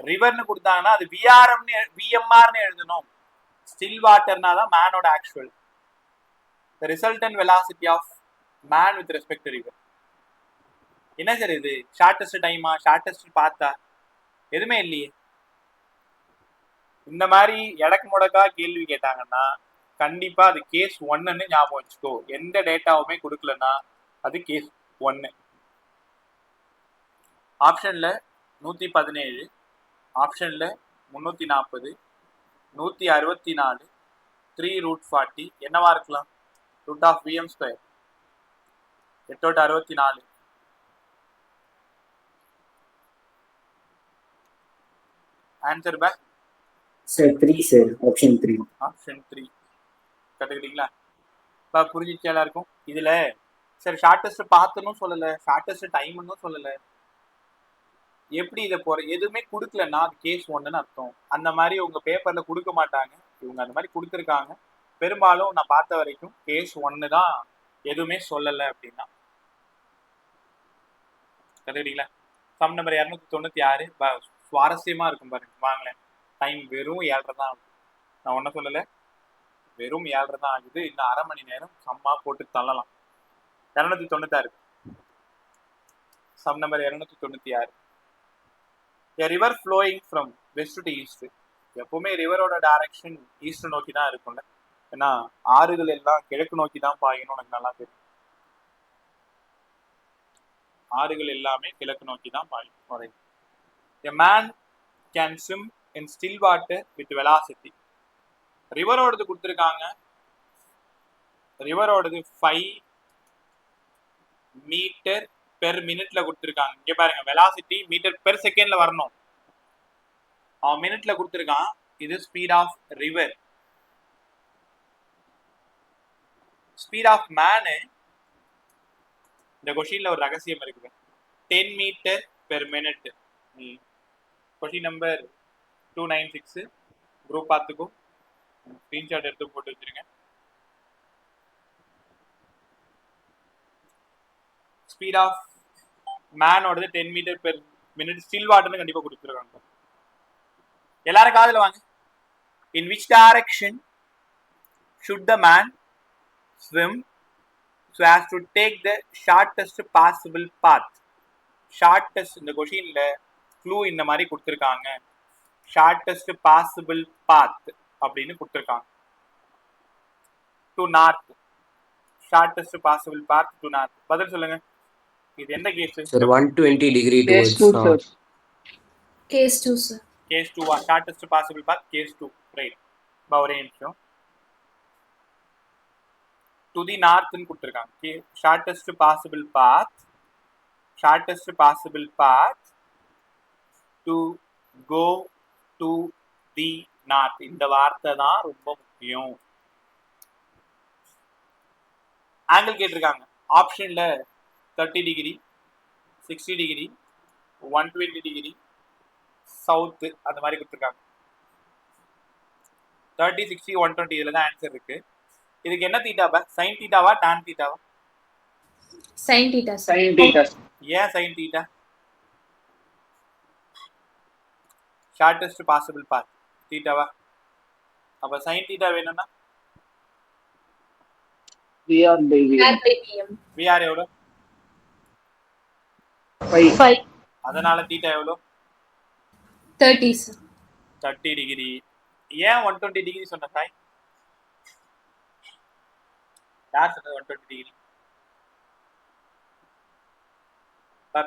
ரிவர்னு கொடுத்தாங்கன்னா அது விஎம்ஆர்னு எழுதணும். ஸ்டில் வாட்டர்னா தான் மேனோட actual. The resultant velocity of man with respect to river. என்ன சார் இது? ஷார்ட்டஸ்ட் டைமா, ஷார்ட்டஸ்ட் பார்த்தா எதுவுமே இல்லையே. இந்த மாதிரி எடக்கு முடக்கா கேள்வி கேட்டாங்கன்னா கண்டிப்பா அது கேஸ் 1ன்னு ஞாபகம் வச்சுக்கோ. எந்த டேட்டாவுமே கொடுக்கலன்னா அது கேஸ் 1. ஆப்ஷன்ல 117, ஆப்ஷன்ல 340, 164, 3√40 என்னவா இருக்கலாம்? Root of VM square 8/64. Answer by sir 3 sir, option 3. Option 3 கற்றுக்கிட்டீங்களா? இப்போ புரிஞ்சிச்சு எல்லாருக்கும்? இதில் சரி, ஷார்ட்டஸ்ட் பார்த்துன்னு சொல்லலை, ஷார்ட்டஸ்ட் டைம்னு சொல்லலை. எப்படி இதை எதுவுமே கொடுக்கலன்னா அது கேஸ் 1ன்னு அர்த்தம். அந்த மாதிரி உங்கள் பேப்பரில் கொடுக்க மாட்டாங்க. இவங்க அந்த மாதிரி கொடுத்துருக்காங்க. பெரும்பாலும் நான் பார்த்த வரைக்கும் கேஸ் 1 தான், எதுவுமே சொல்லலை அப்படின்னா. கற்றுக்கிட்டீங்களா? Sum number 296. சுவாரஸ்யமாக இருக்கும் பாருங்க. வாங்களேன், டைம் வெறும் 7:30 தான் ஆகுது. நான் ஒன்றும் சொல்லலை, வெறும் 7:30 தான் ஆகுது. இன்னும் அரை மணி நேரம் சம்மா போட்டு தள்ளலாம். 296. Some number 296. A river flowing from west to east. எப்பவுமே ரிவரோட டைரக்ஷன் ஈஸ்ட் நோக்கி தான் இருக்கும்ல. ஏன்னா ஆறுகள் எல்லாம் கிழக்கு நோக்கி தான் பாயணும், எனக்கு நல்லா தெரியும். ஆறுகள் எல்லாமே கிழக்கு நோக்கி தான் பாயும். A man can swim in still water with velocity. ரிவரோடது கொடுத்துருக்காங்க. ரிவரோடது 5 மீட்டர் பெர் மினிட்ல கொடுத்துருக்காங்க. இங்க பாருங்க, வெலாசிட்டி மீட்டர் பெர் செகண்ட்ல வரணும். அவன் மினிட்ல கொடுத்துருக்கான். இது speed of river. Speed of man இந்த கொஸ்டின்ல ஒரு ரகசியம் இருக்குது. 10 metre per minute. Question number 296 group பார்த்துக்கோ, ஸ்கிரீன்ஷாட் எடுத்து போட்டு வச்சிருங்க. ஸ்பீட் ஆஃப் மேனோடது 10 மீட்டர் பெர் மினிட். ஸ்டில் வாட்டர்னு கண்டிப்பாக கொடுத்துருக்காங்க. எல்லாரும் காதில் வாங்க. In which direction should the man swim so as to take the shortest possible path? Shortest, இந்த கொஷின்ல க்ளூ இந்த மாதிரி கொடுத்துருக்காங்க. ஷார்ட்டஸ்ட் பாசிபிள் பாத் அப்படின்னு கொடுத்துருக்காங்க. To north, shortest possible path to north. பதில் சொல்லுங்க, இது எந்த கேஸ்? Sir, 120 degree Case towards 2, north. sir. Case 2, sir. Case 2 shortest possible path case 2 right. ஒரே நிமிஷம். டு தி நார்த்னு கொடுத்துருக்காங்க. Shortest possible path, shortest possible path to go to the north. இந்த வார்த்தை தான் ரொம்ப முக்கியம். ஆங்கிள் கேட்டிருக்காங்க. ஆப்ஷன்ல 30 டிகிரி, 60 டிகிரி, 120 டிகிரி, சவுத்து அந்த மாதிரி கொடுத்துருக்காங்க. 30, 60, 120 இதுல தான் ஆன்சர் இருக்கு. இதுக்கு என்ன தீட்டாவா? சைன் தீட்டாவா டான் தீட்டாவா? Sin theta, sir. Sin theta. ஏன் sine theta? Shortest possible path தீட்டாவா? அப்ப சைன் தீட்டா வேணும்னா VR by VM. VR by VM. VR எவ்வளோ? 5. 5. அதனால தீட்டா எவ்வளோ? 30, sir. 30 டிகிரி. ஏன் 120 டிகிரி சொன்ன சாய்? யார் சொன்னது 120 டிகிரி?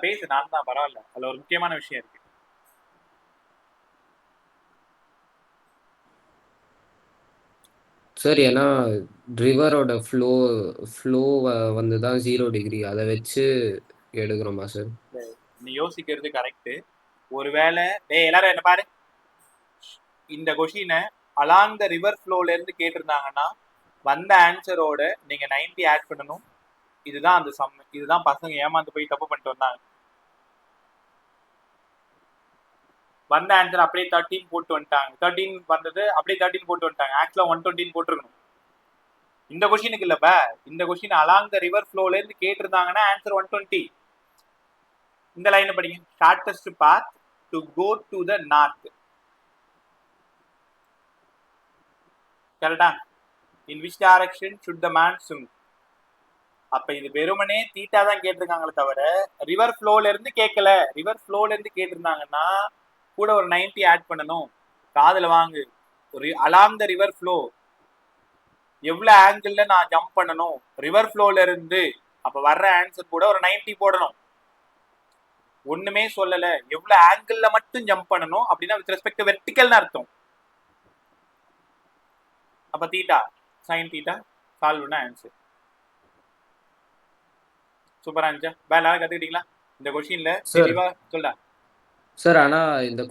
பேசு, நான் தான், பரவாயில்ல. அதுல ஒரு முக்கியமான விஷயம் இருக்கு. சார் ஏன்னா ரிவரோட ஃப்ளோ வந்து தான் 0 டிகிரி, அதை வச்சு எடுக்கிறோமா சார்? நீ யோசிக்கிறது கரெக்ட். ஒருவேளை எல்லாரும் என்ன பாரு, இந்த கொஷினை அலாங் த ரிவர் ஃப்ளோல இருந்து கேட்டிருந்தாங்கன்னா வந்த ஆன்சரோட நீங்க 90 ஆட் பண்ணணும். இதுதான் அந்த சம். இதுதான் பசங்க ஏமாந்து போய் தப்பு பண்ணிட்டு வந்தாங்க. வந்த ஆன்சர் அப்படியே 13 போட்டு வந்துட்டாங்க. 13 வந்தது அப்படியே 13 போட்டு வந்துட்டாங்க. ஆக்சுவலா 120 போட்டுருக்கணும். இந்த கொஸ்டினுக்கு இல்லப்ப, இந்த கொஸ்டின் அலாங் த ரிவர் ஃப்ளோல இருந்து கேட்டிருந்தாங்கன்னா ஆன்சர் 120. இந்த லைன் படிங்க. Shortest path to go to the north. கரெக்டா? In which direction should the man swim? அப்ப இது வெறுமனே தீட்டா தான் கேட்டிருக்காங்களே தவிர ரிவர் ஃப்ளோல இருந்து கேட்கல. ரிவர் ஃப்ளோல இருந்து கேட்டிருந்தாங்கன்னா கூட ஒரு 90 ஆட் பண்ணணும். காதுல வாங்கு. ஒரு அலாங் த ரிவர் ஃப்ளோ எவ்வளவு ஆங்கிள் நான் ஜம்ப் பண்ணணும் ரிவர் ஃப்ளோல இருந்து, அப்ப வர்ற ஆன்சர் கூட ஒரு 90 போடணும். ஒண்ணுமே சொல்லல, எவ்வளவு ஆங்கிள் மட்டும் ஜம்ப் பண்ணணும் அப்படின்னா வித் ரெஸ்பெக்ட் டு வெர்டிகல்னு அர்த்தம். அப்ப தீட்டா சைன் தீட்டா சால்வ் பண்ண ஆன்சர். சூப்பரா இருந்துச்சா? வேற கத்துக்கிட்டீங்களா இந்த கொஸ்டின்ல? தெளிவா சொல்ல சார். ஆனா இந்த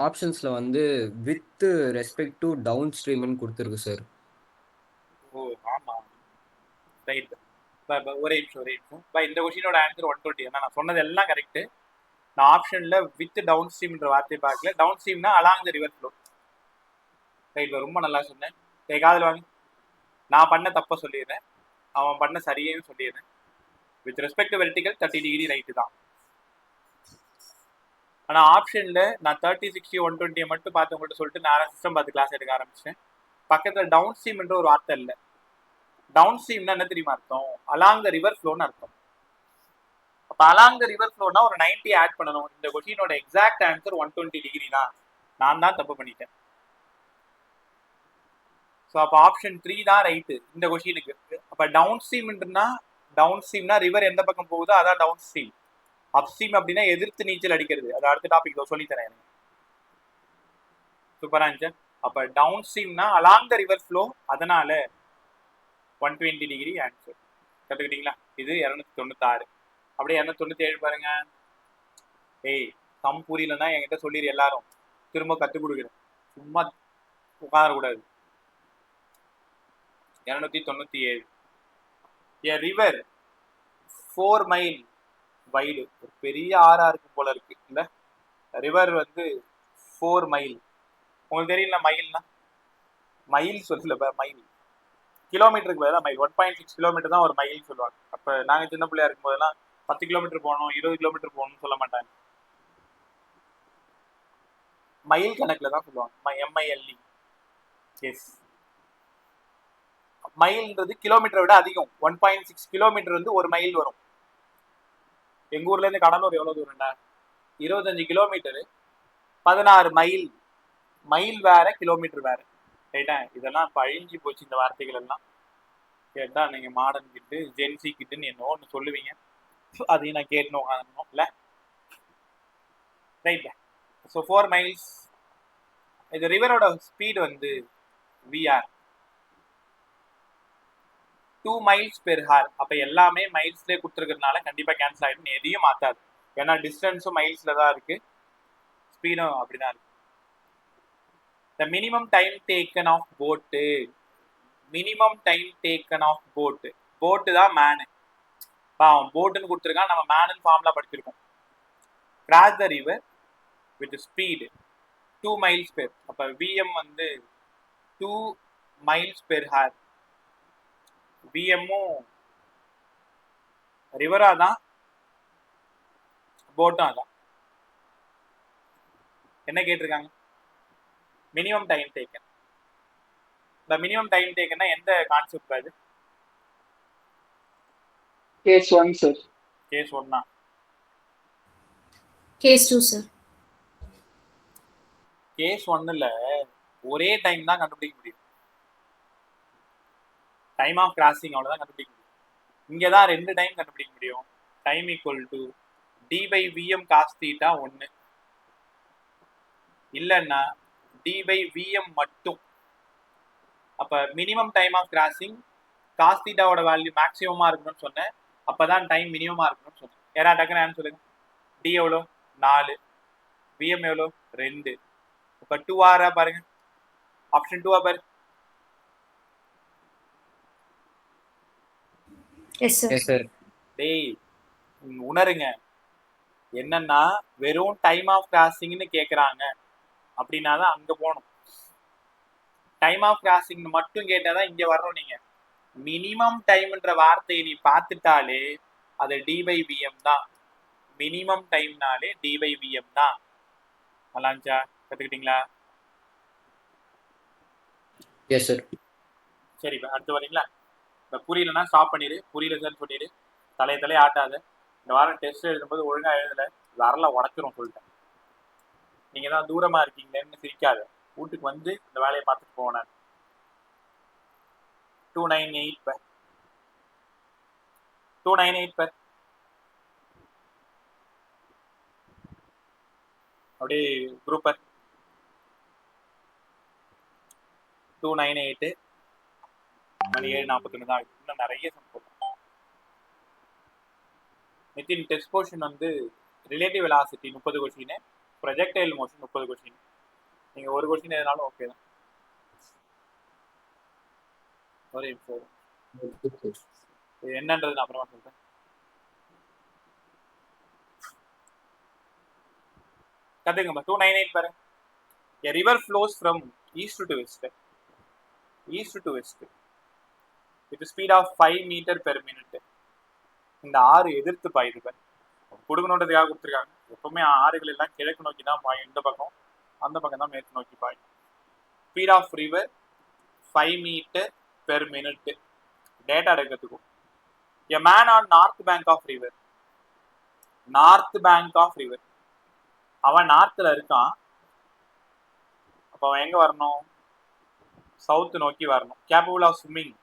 ஆப்ஷன்ஸ்ல வந்து வித் ரெஸ்பெக்ட் டு டவுன் ஸ்ட்ரீம்னு கொடுத்துருக்கு சார். ஓ ஆமா, ரைட். ஒரே நிமிஷம். இந்த கொஸ்டினோட ஆன்சர் 120. நான் சொன்னது எல்லாம் கரெக்ட். நான் ஆப்ஷன்ல வித் டவுன் ஸ்ட்ரீம்ன்ற வார்த்தையை பார்க்கல. டவுன் ஸ்ட்ரீம்னா along the river flow. Right, ரொம்ப நல்லா சொன்னேன். காதுல வாங்க. நான் பண்ண தப்ப சொல்லிடுறேன், அவன் பண்ண சரியும் சொல்லிடுறேன். With respect to vertical 30 degree right தான். ஆனால் ஆப்ஷனில் நான் 30, 60, 120 மட்டும் பார்த்து உங்கள்கிட்ட சொல்லிட்டு நான் சிஸ்டம் பார்த்து கிளாஸ் எடுக்க ஆரம்பிச்சேன். பக்கத்தில் டவுன் ஸ்ட்ரீம்ன்ற ஒரு வார்த்தை இல்லை. டவுன் ஸ்ட்ரீம்னா என்ன தெரியுமா அர்த்தம்? அலாங் த ரிவர் ஃப்ளோன்னு அர்த்தம். அப்போ அலாங் த ரிவர் ஃப்ளோனா ஒரு 90 ஆட் பண்ணணும். இந்த கொஸ்டினோட எக்ஸாக்ட் ஆன்சர் 120 டிகிரி தான். நான் தான் தப்பு பண்ணிட்டேன். ஸோ அப்போ ஆப்ஷன் 3 தான் ரைட்டு இந்த கொஸ்டினுக்கு. அப்போ டவுன் ஸ்ட்ரீம்னா ரிவர் எந்த பக்கம் போகுதோ அதான் டவுன் ஸ்ட்ரீம். அப்ஸ்ட்ரீம் அப்படின்னா எதிர்த்து நீச்சல் அடிக்கிறது. அது அடுத்த டாபிக் சொல்லித்தரேன் எனக்கு. சூப்பரா இருந்துச்சு. அப்ப டவுன் ஸ்ட்ரீம்னா அலாங் த ரிவர் ஃப்ளோ, அதனால 120 டிகிரி ஆன்சர். கத்துக்கிட்டீங்களா? இது 296. அப்படியே 297 பாருங்க. சம் புரியலன்னா என்கிட்ட சொல்லிடு, எல்லாரும் திரும்ப கற்றுக் கொடுக்குறேன். சும்மா உட்காரக்கூடாது. 297. A river 4 mile wide. ஒரு பெரிய ஆறா இருக்கு போல இருக்கு இல்ல? ரிவர் வந்து 4 மைல். உங்களுக்கு தெரியல மைல்னா? மைல் சொல்லல, மைல் கிலோமீட்டருக்கு பதிலாக மைல். 1.6 கிலோமீட்டர் தான் ஒரு மைல் சொல்லுவாங்க. அப்ப நாங்க சின்ன பிள்ளையா இருக்கும் போதெல்லாம் 10 கிலோமீட்டர் போகணும், 20 கிலோமீட்டர் போகணும்னு சொல்ல மாட்டாங்க. மைல் கணக்குல தான் சொல்லுவாங்க. MILE. எஸ், மைல்ன்றது கிலோமீட்டரை விட அதிகம். 1.6 கிலோமீட்டர் வந்து ஒரு மைல் வரும். எங்க ஊர்ல இருந்து கடலூர் எவ்வளவு தூரம்டா? 25 கிலோமீட்டரு, 16 மைல். மைல் வேற, கிலோமீட்டர் வேற. ரைட்டா? இதெல்லாம் இப்போ அழிஞ்சு போச்சு இந்த வார்த்தைகள் எல்லாம். கேட்டா நீங்க மாடர்ன் கிட்டு, ஜென்சி கிட்டுன்னு என்னவோ ஒன்று சொல்லுவீங்க. அதையும் நான் கேட்டுன்னு உட்காந்துருந்தோம் இல்லை? ரைட். So 4 miles. இது ரிவரோட ஸ்பீடு வந்து விஆர் 2 மைல்ஸ் பெர் ஹார். அப்போ எல்லாமே மைல்ஸ்லேயே கொடுத்துருக்கிறதுனால கண்டிப்பாக கேன்சல் ஆகிடும். எதையும் மாற்றாது. ஏன்னா டிஸ்டன்ஸும் மைல்ஸில் தான் இருக்குது, ஸ்பீடும் அப்படி தான் இருக்குது. The minimum time taken of boat. Minimum time taken of boat. Boat தான் மேனு. அவன் போட்டுன்னு கொடுத்துருக்கான், நம்ம மேனுன்னு ஃபார்முலா படிச்சிருக்கோம். Cross the river with speed 2 miles per. அப்போ விஎம் வந்து 2 மைல்ஸ் பெர் ஹார். விஎம்மும் ரிவரா தான், போட்டும் அதான். என்ன கேட்டிருக்காங்க? Minimum time taken. இந்த மினிமம் டைம் டேக்கன்னா எந்த கான்செப்ட் அது? Case 1 sir. Case 1 Case 2, sir. Case 1ல ஒரே டைம் தான் கண்டுபிடிக்க முடியும். டைம் ஆஃப் கிராசிங் அவ்வளோதான் கண்டுபிடிக்க முடியும். இங்கே தான் 2 டைம் கண்டுபிடிக்க முடியும். Time equal to D by VM cos theta 1, இல்லைன்னா டி பை விஎம் மட்டும். அப்போ minimum time of crossing cos தீட்டாவோட வேல்யூ மேக்ஸிமமாக இருக்கணும்னு சொன்னேன். அப்போ தான் டைம் மினிமமாக இருக்கணும்னு சொன்னேன். யாரா டக்குன்னு ஆன்சர் சொல்லுங்க. டி எவ்வளோ? 4. விஎம் எவ்வளோ? 2. இப்போ 2 ஆரா பாருங்க. ஆப்ஷன் 2 பாரு. Yes, sir. Yes sir. டேய் உணருங்க. என்னன்னா வெறும் டைம் ஆஃப் கிராசிங்னு கேட்குறாங்க அப்படின்னா தான் அங்கே போகணும். டைம் ஆஃப் கிராசிங் மட்டும் கேட்டால் தான் இங்கே வரணும். நீங்கள் மினிமம் டைம்ன்ற வார்த்தையை நீ பார்த்துட்டாலே அது டி பை விஎம் தான். மினிமம் டைம்னாலே டி பை விஎம் தான். நல்லாச்சா? கற்றுக்கிட்டீங்களா? Yes sir. சரி, இப்போ அடுத்து வரீங்களா? இப்போ புரியலன்னா ஸ்டாப் பண்ணிடு. புரியல சார் சொல்லிடு. தலையை ஆட்டாத. இந்த வாரம் டெஸ்ட் எழுதும்போது ஒழுங்காக எழுதலை, வரல உடச்சிரும் சொல்லிட்டேன். நீங்கள் தான் தூரமாக இருக்கீங்களேன்னு சிரிக்காத. வீட்டுக்கு வந்து இந்த வேலையை பார்த்துட்டு போனேன். 298 per 298 per அப்படியே குரூப்பர் 298 மணி 7:41 தான். இன்னும் நிறைய சம்பவம். நிதின் டெஸ்ட் போர்ஷன் வந்து relative velocity 30 question, projectile motion 30 question. நீங்கள் ஒரு கொஸ்டின் எதுனாலும் ஓகே தான். ஒரு நிமிஷம், இது என்னன்றது நான் அப்புறமா சொல்கிறேன். கற்றுக்குங்க. 298 பாரு. A river flows from east to west. East to west with a speed of 5 meter per minute. இந்த ஆறு எதிர்த்து பாயுது பாரு. கொடுக்கணுன்றதுக்காக கொடுத்துருக்காங்க. எப்பவுமே ஆறுகள் எல்லாம் கிழக்கு நோக்கி தான் பாயும். இந்த பக்கம், அந்த பக்கம் தான் மேற்கு நோக்கி பாயும். Speed of river 5 meter per minute. Data எடுக்கிறதுக்கும். A man on north bank of river. North bank of river. அவன் நார்த்தில் இருக்கான். அப்போ அவன் எங்கே வரணும்? சவுத்து நோக்கி வரணும். Capable of swimming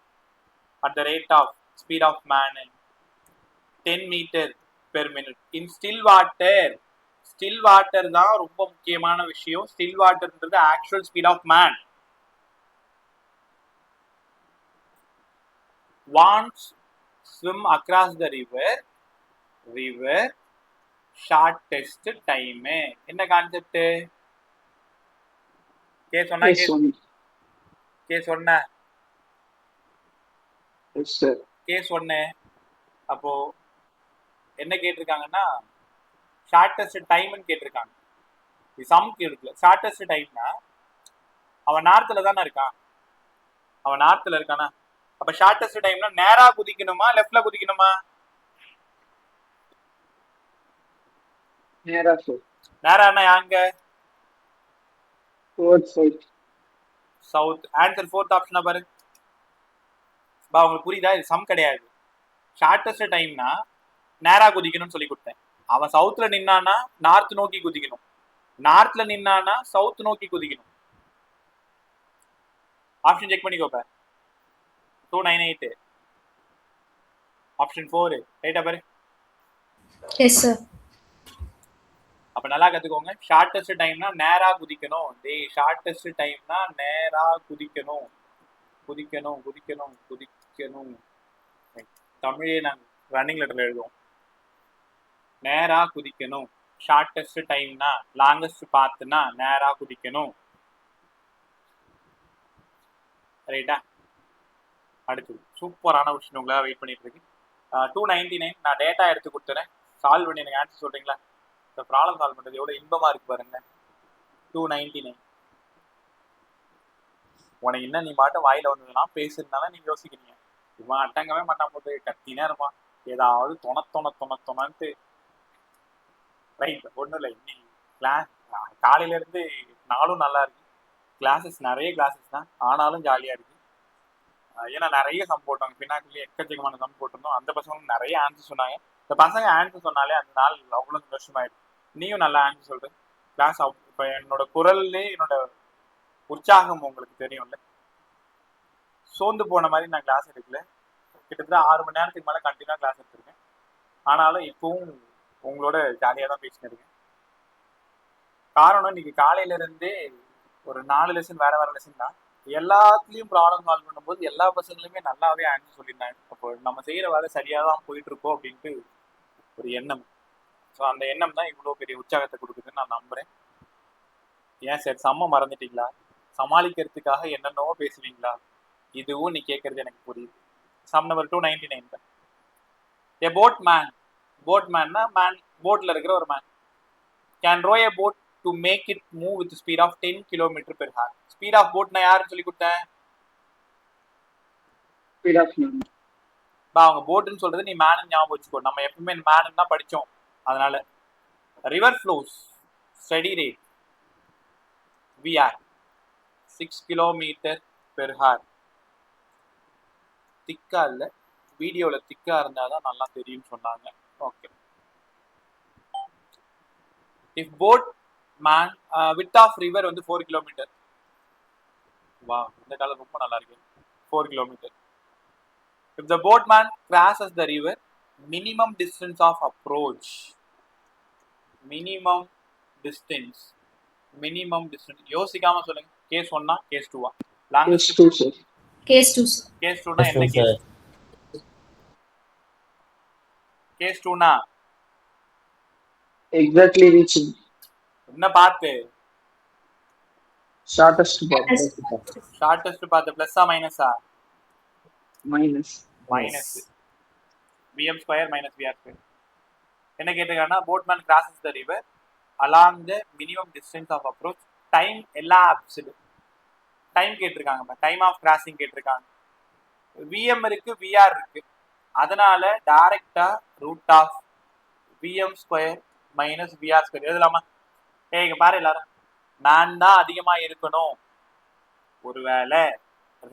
at the rate of speed of man 10 meter per minute in still water. Still water தான் ரொம்ப முக்கியமான விஷயம். ஸ்டில் வாட்டர்ன்றது actual speed of man. Wants swim across the river shortest time. என்ன concept? Case ஒன்னா case ஒன்னு. அப்போ என்ன கேட்டிருக்காங்கன்னா ஷார்ட்டஸ்ட் டைம்னு கேட்டிருக்காங்க. சம் கேட்கல. ஷார்ட்டஸ்ட் டைம்னா அவன் நார்த்தில் தானே இருக்கான். அவன் நார்த்தில் இருக்கானா? அப்போ ஷார்ட்டஸ்ட் டைம்னா நேரா குதிக்கணுமா லெஃப்ட்ல குதிக்கணுமா? நேரானா யாங்க? சவுத். ஆன்சர் 4th ஆப்ஷனா பாரு. உங்களுக்கு புரியுதா? இது சம் கிடையாது. ஷார்ட்டஸ்ட் டைம்னா நேரா குதிக்கணும்னு சொல்லி கொடுத்தேன். அவன் சவுத்துல நின்னானா நார்த் நோக்கி குதிக்கணும், நார்த்ல நின்னானா சவுத் நோக்கி குதிக்கணும். Option check பண்ணிக்கோப்ப. 298 ஆப்ஷன் 4 ரைட்டா பாரு. Yes sir. அப்ப நல்லா கத்துக்கோங்க. ஷார்ட்டஸ்ட் டைம்னா நேரா குதிக்கணும். டேய் ஷார்ட்டஸ்ட் டைம்னா நேரா குதிக்கணும், குதிக்கணும் குதிக்கணும் குதிக்கணும். தமிழே நாங்கள் ரன்னிங் லெட்டர்ல எழுதுவோம். நேரா குதிக்கணும். ஷார்ட்டஸ்ட் டைம்னா லாங்கஸ்ட் பாத்துனா நேரா குதிக்கணும். ரைட்டா? அடுத்து சூப்பரான கொஸ்டின் உங்களாக வெயிட் பண்ணிட்டு இருக்கு. 299 நான் டேட்டா எடுத்து கொடுத்துறேன், சால்வ் பண்ணி எனக்கு ஆன்சர் சொல்றீங்களா? இந்த ப்ராப்ளம் சால்வ் பண்றது எவ்வளவு இன்பமா இருக்கு பாருங்க. 299 உனக்கு என்ன நீ மாட்டும் வாயில வந்ததுலாம் பேசுறதுனால நீங்க யோசிக்கிறீங்க. இவன் அட்டங்கவே மாட்டான் போட்டு கத்தினே இருப்பான் ஏதாவது தொணன்ட்டு. ரைட், ஒன்றும் இல்லை. இன்னைக்கு கிளாஸ் காலையில இருந்து நாளும் நல்லா இருக்கு. கிளாஸஸ் நிறைய கிளாஸஸ் தான், ஆனாலும் ஜாலியா இருக்கு. ஏன்னா நிறைய சம் போட்டாங்க, பின்னாடி எக்கச்சக்கமான சம் போட்டிருந்தோம். அந்த பசங்களும் நிறைய ஆன்சர் சொன்னாங்க. இந்த பசங்க ஆன்சர் சொன்னாலே அந்த நாள் அவ்வளோ சந்தோஷமாயிடும். நீயும் நல்லா ஆன்சர் சொல்ற. கிளாஸ் இப்போ என்னோட குரல்லே என்னோட உற்சாகம் உங்களுக்கு தெரியும்ல. சோர்ந்து போன மாதிரி நான் கிளாஸ் எடுக்கல. கிட்டத்தட்ட 6 மணி நேரத்துக்கு மேலே கண்டினியூவாக கிளாஸ் எடுத்திருக்கேன். ஆனாலும் இப்பவும் உங்களோட ஜாலியாக தான் பேசினிருக்கேன். காரணம் இன்னைக்கு காலையில இருந்தே ஒரு 4 லெசன் வேற லெசன் தான். எல்லாத்துலயும் ப்ராப்ளம் சால்வ் பண்ணும்போது எல்லா பசங்களுமே நல்லாவே ஆன்சர் சொல்லியிருந்தாங்க. அப்போ நம்ம செய்யற வேலை சரியா தான் போயிட்டு இருக்கோம் அப்படின்ட்டு ஒரு எண்ணம். ஸோ அந்த எண்ணம் தான் இவ்வளோ பெரிய உற்சாகத்தை கொடுக்குதுன்னு நான் நம்புறேன். ஏன் சார் சம்ம மறந்துட்டீங்களா? சமாளிக்கிறதுக்காக என்னென்னவோ பேசுவீங்களா? இதுவும் நீ கேட்கறது எனக்கு புரியுது. Sum number 299. A boatman, போட் மேன்னா மேன், போட்ல இருக்கிற ஒரு man can row a boat to make it move with speed of 10 kilometre per hour. Speed of போட்னா யாருன்னு சொல்லி கொடுத்தேன்? Speed of man. அவங்க போட்டுன்னு சொல்றது நீ மேனு ஞாபகம் வச்சுக்கோ. நம்ம எப்பவுமே மேனு தான் படிச்சோம். அதனால river flows steady rate VR 6 kilometre per hour. திக்கா இல்லை, வீடியோவில் திக்கா இருந்தால் தான் நல்லா தெரியும்னு சொன்னாங்க. Okay. If boat man with of river வந்து 4 கிலோமீட்டர். வா, இந்த காலம் ரொம்ப நல்லா இருக்கு. 4 kilometre. If the boatman crosses the river, minimum distance of approach. Minimum distance. யோசிக்காம சொல்லுங்க. Case 1 case 2 case 2 sir. Case 2 sir. Case 2னா என்ன கேஸ்? கேஸ் 2னா எக்ஸாக்ட்லி ரீச்சிங். என்ன பார்த்து? Shortest path. ஷார்ட்டஸ்ட் பாத் பிளஸ்ஸா மைனஸா? Minus. Minus. vm square minus vr square. என்ன கேட்டிருக்காங்கன்னா boatman crosses the river along the minimum distance of approach, time elapsed. Time கேட்டிருக்காங்க, டைம் ஆஃப் கிராசிங் கேட்டிருக்காங்க. vm இருக்கு, vr இருக்கு. அதனால டைரக்டா root of vm square minus vr square எழுதலாமா? இங்க பாரு எல்லாரும், மேன் தான் அதிகமா இருக்கணும். ஒருவேளை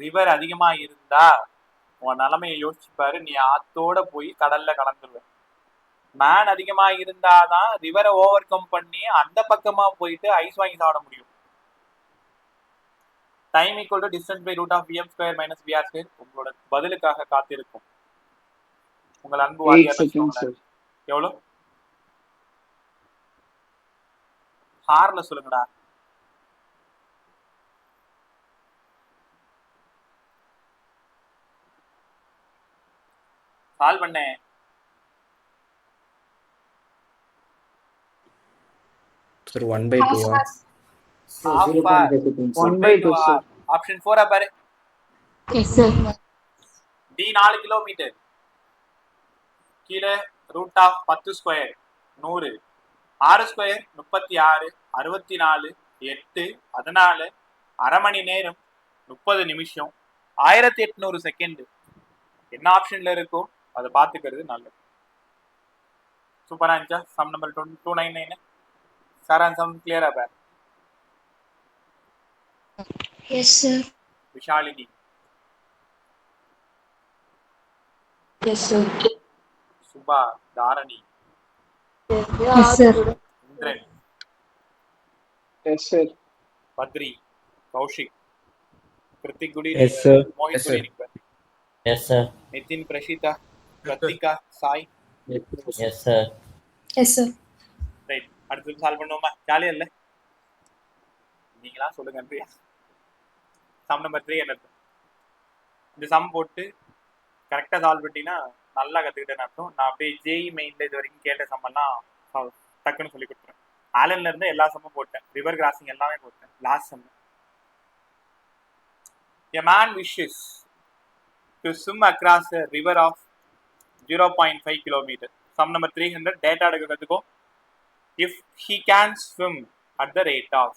ரிவர் அதிகமா இருந்தா உன் நிலைமையை யோசிச்சு பாரு, நீ ஆத்தோட போய் கடல்ல கலந்துருவ. மேன் அதிகமா இருந்தாதான் ரிவரை ஓவர் கம் பண்ணி அந்த பக்கமா போயிட்டு ஐஸ் வாங்கி சாப்பிட முடியும். Time equal to distance by root of vm square minus vr square. உங்களோட பதிலுக்காக காத்திருக்கும் உங்கள் அன்பு வாரியார். எவ்வளோ? ஹார்ல சொல்லுங்கடா. சால்வ் பண்ணேன். Sir 1/2 1/2 sir. ஆப்ஷன் 4 பாரு. Yes sir. T 4 kilometre. கீழே ரூட் ஆஃப் 10 ஸ்கொயர் 100, 6 ஸ்கொயர் 36, 64, 8, 14, அரை மணி நேரம் 30 நிமிஷம் 1800 செகண்ட். என்ன ஆப்ஷன்ல இருக்கோ அதை பார்த்துக்கிறது நல்லது. சூப்பரா இருந்துச்சா? Some number 299. சார் சம் கிளியரா பார். Yes sir. Vishalini. Yes sir. Subha, Dharani, Yes, sir. Indiran, yes sir. Badri, Kaushik, Krithik good Yes, evening, sir. Mohit Yes, good sir. Evening, Yes, sir. Nithin, Prashitha, Prathika, Sai. Yes, sir. Yes, sir. Right, அடுத்து சால்வ் பண்ணுவோமா? ஜாலியா இல்லை? நீங்களா சொல்லுங்க. சம் நம்பர் 3 என்ன இருக்கு? இந்த சம் போட்டு கரெக்டாக சால்வ் பண்ணிட்டீங்கன்னா நல்லா கற்றுக்கிட்டேன்னு அர்த்தம். நான் அப்படியே ஜேஇ மெயினில் இது வரைக்கும் கேட்ட சம்மெல்லாம் டக்குன்னு சொல்லி கொடுத்துறேன். ஆலன்ல இருந்து எல்லா சம்மும் போட்டேன், ரிவர் கிராசிங் எல்லாமே போட்டேன். Last some, a man wishes to swim across a river of 0.5 kilometer. Sum number 300 data எடுக்க கற்றுக்கோ. If he can swim at the rate of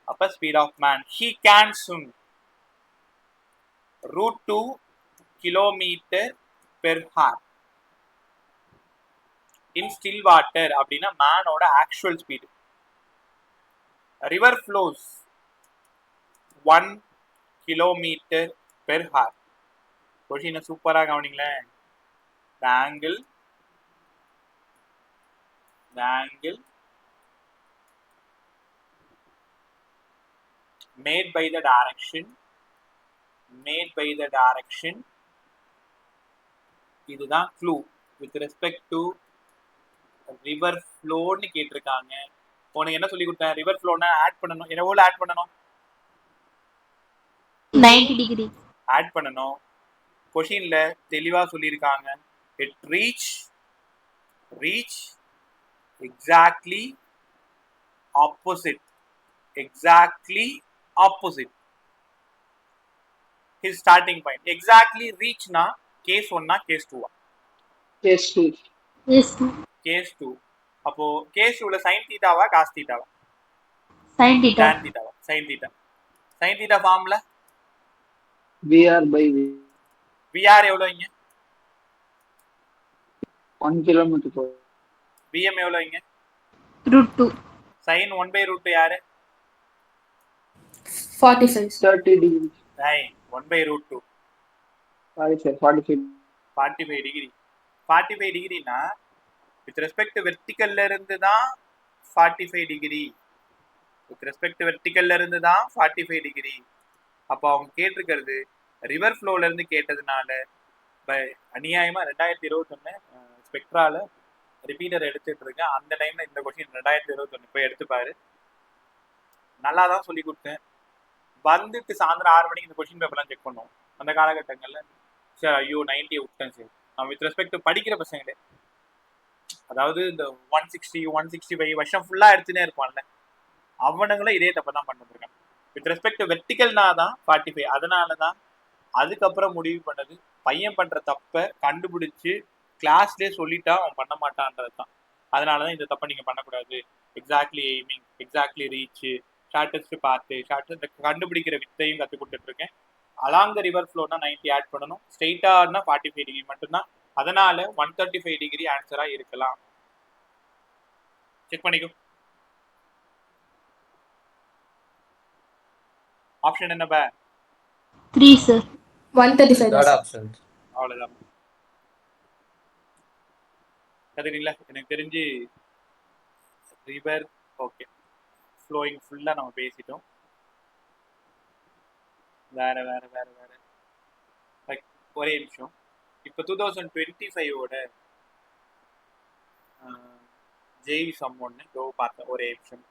upper speed of man, he can swim √2 kilometer per hour in still water. அப்படின்னா மேனோட actual speed. River flows 1 kilometer per hour. கொஷினை சூப்பராக கவனிங்களேன். the angle made by the direction இதுதான் clue. With respect to river ஃப்ளோன்னு கேட்டிருக்காங்க. உனக்கு என்ன சொல்லி கொடுத்தேன்? ரிவர் ஃப்ளோனா ஆட் பண்ணணும். எவ்வளோ ஆட் பண்ணணும்? 90 degree. ஆட் பண்ணணும். கொஷின்ல தெளிவா சொல்லியிருக்காங்க. It reach exactly opposite his starting point. exactly reach na case 1 na case 2 case 2. Yes, sir. case 2. அப்போ case 2 ல sin தீட்டாவா cos தீட்டாவா? Sin theta. tan தீட்டாவா? sin theta formula VR by V. VR எவ்வளோ? இங்க 1 kilometer per. VM எவ்வளோ? இங்க √2. sin 1/√2 யாரு? 45. 30 degree. 1/√2 Sorry sir, 45. 45 degree. 45 டிகிரினா with respect to வெர்டிக்கல்ல இருந்து தான் 45 டிகிரி. வித் ரெஸ்பெக்ட் டு வெர்டிக்கல்ல இருந்து தான் 45 டிகிரி. அப்போ அவங்க கேட்டிருக்கிறது ரிவர் ஃப்ளோல இருந்து கேட்டதுனால அநியாயமா 2021 ஸ்பெக்ட்ரால ரிப்பீட்டர் எடுத்துட்டு இருக்கேன். அந்த டைம்ல இந்த கொஸ்டின் 2021 போய் எடுத்துப்பாரு. நல்லா தான் சொல்லி கொடுத்தேன். வந்துட்டு சாயந்தரம் 6 மணிக்கு இந்த கொஸ்டின் பேப்பர்லாம் செக் பண்ணுவோம். அந்த காலகட்டங்களில் சார் ஐயோ 90 விட்டேன் சார். நான் வித் ரெஸ்பெக்ட் டு படிக்கிற பசங்களே, அதாவது இந்த 160 165 வருஷம் ஃபுல்லாக எடுத்துனே இருப்பான்ல, அவனுங்களும் இதே தப்பை தான் பண்ணிருக்காங்க. வித் ரெஸ்பெக்ட் டு வெர்டிக்கல்னா தான் 45. அதனால தான் அதுக்கப்புறம் முடிவு பண்ணது பையன் பண்ணுற தப்பை கண்டுபிடிச்சு கிளாஸ்லேயே சொல்லிட்டா அவன் பண்ண மாட்டான்றது தான். அதனால தான் இந்த தப்பை நீங்கள் பண்ணக்கூடாது. Exactly aiming, exactly reach, shortest பார்த்து, ஷார்ட்டஸ்ட் கண்டுபிடிக்கிற வித்தையும் கற்றுக் கொடுத்துட்ருக்கேன். அலாங் த ரிவர் ஃப்ளோனா 90 ஆட் பண்ணணும். ஸ்ட்ரெயிட்டானா 45 டிகிரி மட்டும்தான். அதனால 135 டிகிரி ஆன்சராக இருக்கலாம். செக் பண்ணிக்கோ. ஆப்ஷன் என்ன பே? 3, sir. 135. Third option. அவ்வளோதான். கற்றுக்கிட்டீங்களா? எனக்கு தெரிஞ்சு ரிவர் ஓகே ஃப்ளோயிங் ஃபுல்லாக நம்ம பேசிட்டோம். வேற லைக் ஒரே நிமிஷம். இப்போ 2025ஓட ஜேவி சம் ஒன்று பார்த்தேன். ஒரே நிமிஷம்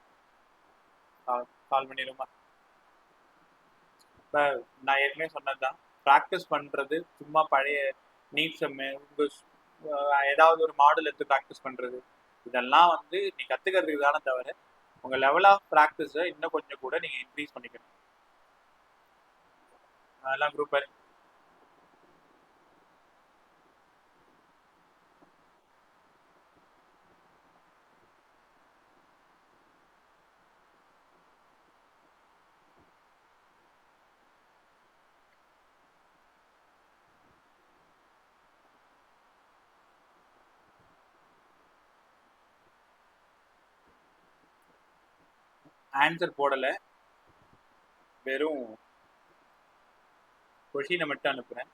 கால் பண்ணிடுமா? இப்போ நான் ஏற்கனவே சொன்னது தான், ப்ராக்டிஸ் பண்ணுறது சும்மா பழைய நீட் செம்மு உங்கள் ஏதாவது ஒரு மாடல் எடுத்து ப்ராக்டிஸ் பண்ணுறது, இதெல்லாம் வந்து நீ கற்றுக்கிறதுக்கு தானே தவிர உங்கள் லெவல் ஆஃப் ப்ராக்டிஸை இன்னும் கொஞ்சம் கூட நீங்கள் இன்க்ரீஸ் பண்ணிக்கணும். அதெல்லாம் குரூப் ஆன்சர் போடலை, வெறும் கொஷினை மட்டும் அனுப்புகிறேன்.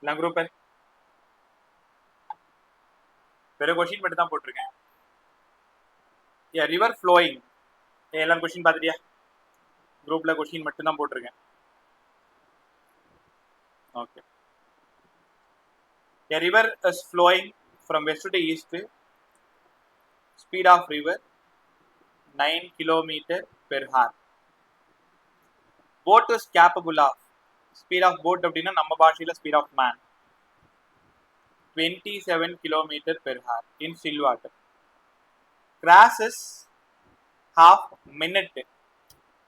எல்லாம் குரூப் வெறும் கொஸ்டின் மட்டும் தான் போட்டிருக்கேன். ரிவர் ஃப்ளோயிங் எல்லாம் கொஸ்டின் பார்த்துட்டியா? குரூப்ல கொஸ்டின் மட்டும் தான் போட்டிருக்கேன். Okay. A river is flowing from west to east. Speed of river 9 km per hour. Boat is capable of speed of boat அப்படின்னா நம்ம பாஷையில speed of man 27 km per hour in still water. Crashes half minute.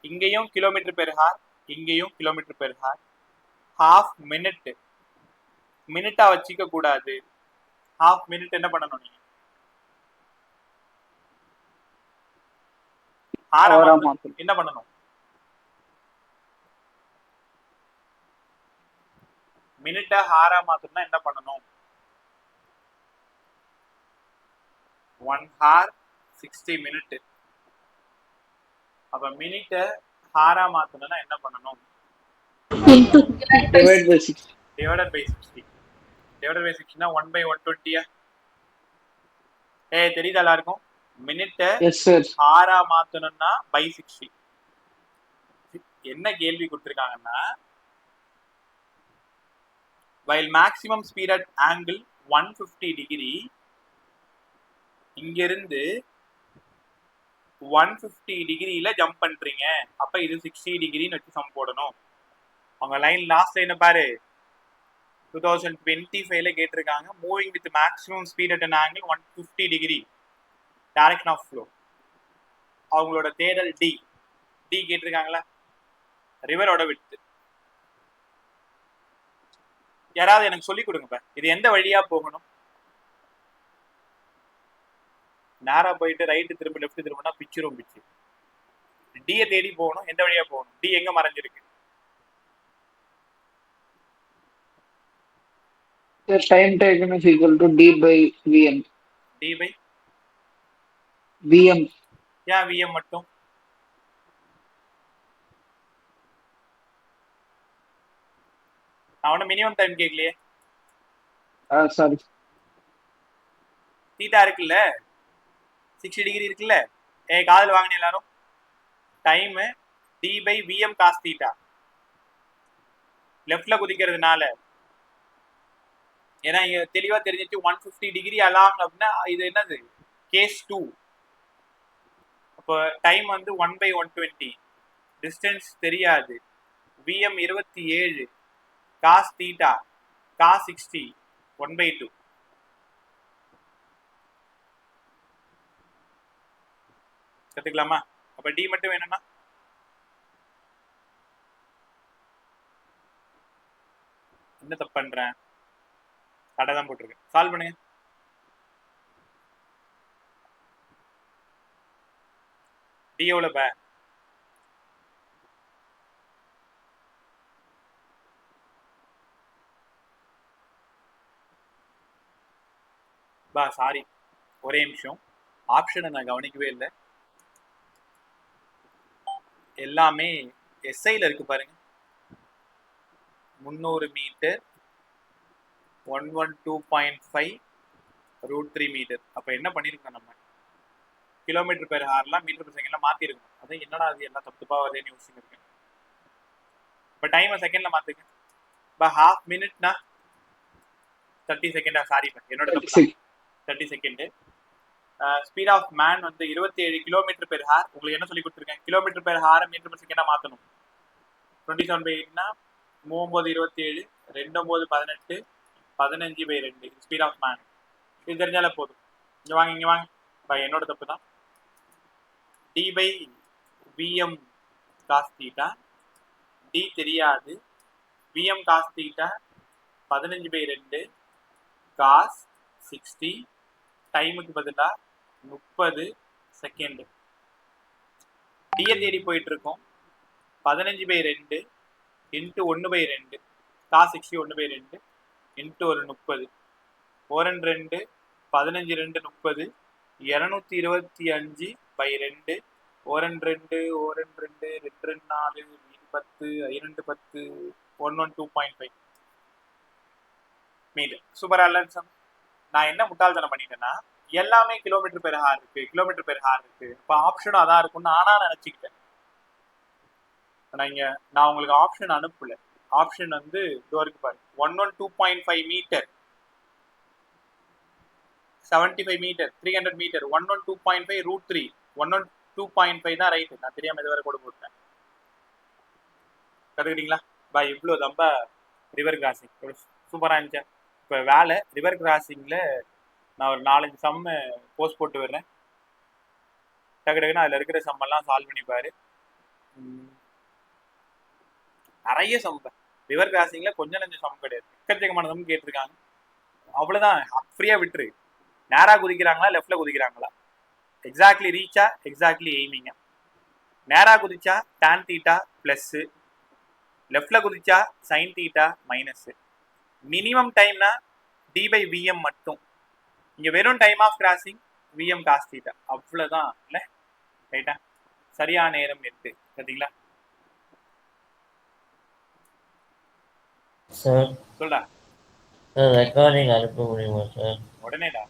இங்கேயும் kilometre per hour, இங்கேயும் kilometre per hour. Half minute மினிட்டா வச்சுக்க கூடாது. Half minute என்ன பண்ணணும் நீங்க? என்ன பண்ணணும்? மினிட்ட ஹாரா மாத்தணும்னா என்ன பண்ணணும்? 1 hour 60 minute. அப்ப மினிட்ட ஹாரா மாத்தணும்னா என்ன பண்ணணும்? Divided by 60. Divided by 60. Divided by 60 னா 1/120. தெரியுதா எல்லாருக்கும்? மினிட்ட Yes sir. Haara மாத்தணும்னா by 60. என்ன கேள்வி கொடுத்திருக்காங்கன்னா, while maximum speed at angle 150 degree, இங்க இருந்து 150 டிகிரியில ஜம்ப் பண்றீங்க, அப்ப இது 60 டிகிரின்னு வச்சு சம் போடணும். அவங்க லைன் லாஸ்ட் லைனை பாரு, 2025ல கேட்டிருக்காங்க. Moving with maximum speed at an angle 150 degree direction of flow. அவங்களோட தேடல் டி கேட்டிருக்காங்களா? ரிவரோட விட்டு. யாராவது எனக்கு சொல்லி கொடுங்க, இது எந்த வழியா போகணும்? நேரா போயிட்டு ரைட்டு திரும்ப லெஃப்ட் திரும்பினா பிச்சிரும் பிச்சு. டியை தேடி போகணும். எந்த வழியா போகணும்? டி எங்க மறைஞ்சிருக்கு? The time taken is equal to D by Vm. D by Vm. ஏன் விஎம் மட்டும்? நான் மினிமம் டைம் கேட்கலையே. Sorry. தீட்டா இருக்குல்ல, 60 டிகிரி இருக்குல்ல, காதில் வாங்கின எல்லாரும். Time D by VM cos theta. லெஃப்ட்ல குதிக்கிறதுனால, ஏன்னா இங்க தெளிவா தெரிஞ்சிச்சு 150 டிகிரி அலாங் அப்படின்னா இது என்னது? கேஸ் 2. அப்போ டைம் வந்து 1/120. டிஸ்டன்ஸ் தெரியாது. VM 27 cos theta cos 60 1/2. கத்துக்கலாமா? அப்ப டி மட்டும் வேணும்னா என்ன தப்பு பண்றேன்? கடை தான் போட்டிருக்கேன். சால்வ் பண்ணுங்க. டி எவ்வளவு பே? சாரி, ஒரே நிமிஷம். ஆப்ஷனை நான் கவனிக்கவே இல்லை. எல்லாமே எஸ்ஐல இருக்கு பாருங்க. 300 மீட்டர் 112.5 √3 மீட்டர். அப்ப என்ன பண்ணிருக்கோம்? நம்ம கிலோமீட்டர் பெர் ஹார்லாம் மீட்டர் பெர் செகண்ட்ல மாத்திருக்கோம். அது என்னடா அது எல்லாம் தப்புப்பா வருதுன்னு யோசிச்சுட்டு இருக்கேன். இப்போ டைமை செகண்ட்ல மாத்துங்க. இப்போ ஹாஃப் மினிட்னா 30 செகண்டா? சாரி, என்னோட தப்பு. 30 செகண்ட். ஸ்பீட் ஆஃப் மேன் வந்து 27 கிலோமீட்டர் பெர் ஹார். உங்களுக்கு என்ன சொல்லி கொடுத்துருக்கேன்? கிலோமீட்டர் பெர் ஹாரை மீட்டர் பெர் செகண்டா மாத்தணும். 27/8னா 3927 2918 15/2 ஸ்பீட் ஆஃப் மேன். இது தெரிஞ்சாலே போதும். இங்க வாங்க. என்னோட தப்பு தான். D by VM cos theta. D தெரியாது. VM cos theta 15/2 cos 60. டைமுக்கு பதிலா 30 செகண்ட். டியை தேடி போயிட்டு இருக்கோம். 15/2 இன்ட்டு 1/2 காஸ் 60 1/2 இன்ட்டு ஒரு 30 1 2 15 2 30 225/2 1 2 1 2 2 4 10 2 10 112.5. மீட்டர். சூப்பரா இல்ல சம்? நான் என்ன முட்டாள்தனம் பண்ணிட்டேன்னா எல்லாமே கிலோமீட்டர் பெர் ஹார் இருக்கு, கிலோமீட்டர் பெர் ஹார் இருக்கு. இப்போ ஆப்ஷனும் அதான் இருக்கும்னு நானா நினைச்சுக்கிட்டேன். நான் உங்களுக்கு ஆப்ஷன் அனுப்பல. ஆப்ஷன் வந்து இதோ இருக்கு பாரு, 112.5 மீட்டர், 75 மீட்டர், 300 மீட்டர், 112.5 ரூட் 3, 112.5 தான் ரைட். நான் தெரியாம இது வரை கூட போட்டேன். கற்றுக்கிட்டீங்களா? பாய் இவ்வளோ தம்ப ரிவர் கிராசிங் சூப்பராக இருந்துச்சு. இப்போ வேலை ரிவர் கிராசிங்கில் நான் ஒரு 4-5 சம்மு போஸ்ட் போட்டு வர்றேன். டக்குன்னு அதில் இருக்கிற சம்மெல்லாம் சால்வ் பண்ணிப்பாரு. நிறைய சம் ரிவர் கிராசிங்கில் கொஞ்சம் நஞ்சம் சம் கிடையாது, எக்கச்சக்கமான சம் கேட்டிருக்காங்க. அவ்வளோதான், ஃப்ரீயாக விட்டுரு. நேராக குதிக்கிறாங்களா லெஃப்டில் குதிக்கிறாங்களா, எக்ஸாக்ட்லி ரீச்சா எக்ஸாக்ட்லி எய்மிங்கா. நேராக குதிச்சா டான் தீட்டா ப்ளஸ்ஸு, லெஃப்டில் குதிச்சா சைன் தீட்டா மைனஸு. மினிமம் டைம்னா d/vm மட்டும். இங்கே வெறும் time of crossing vm cos theta, அவ்வளோதான் இல்லை? ரைட்டா? சரியான நேரம் 8. பார்த்தீங்களா? சார் சொல்டா. சார் ரெக்கார்டிங் அனுப்ப முடியுமா சார்? உடனேடா.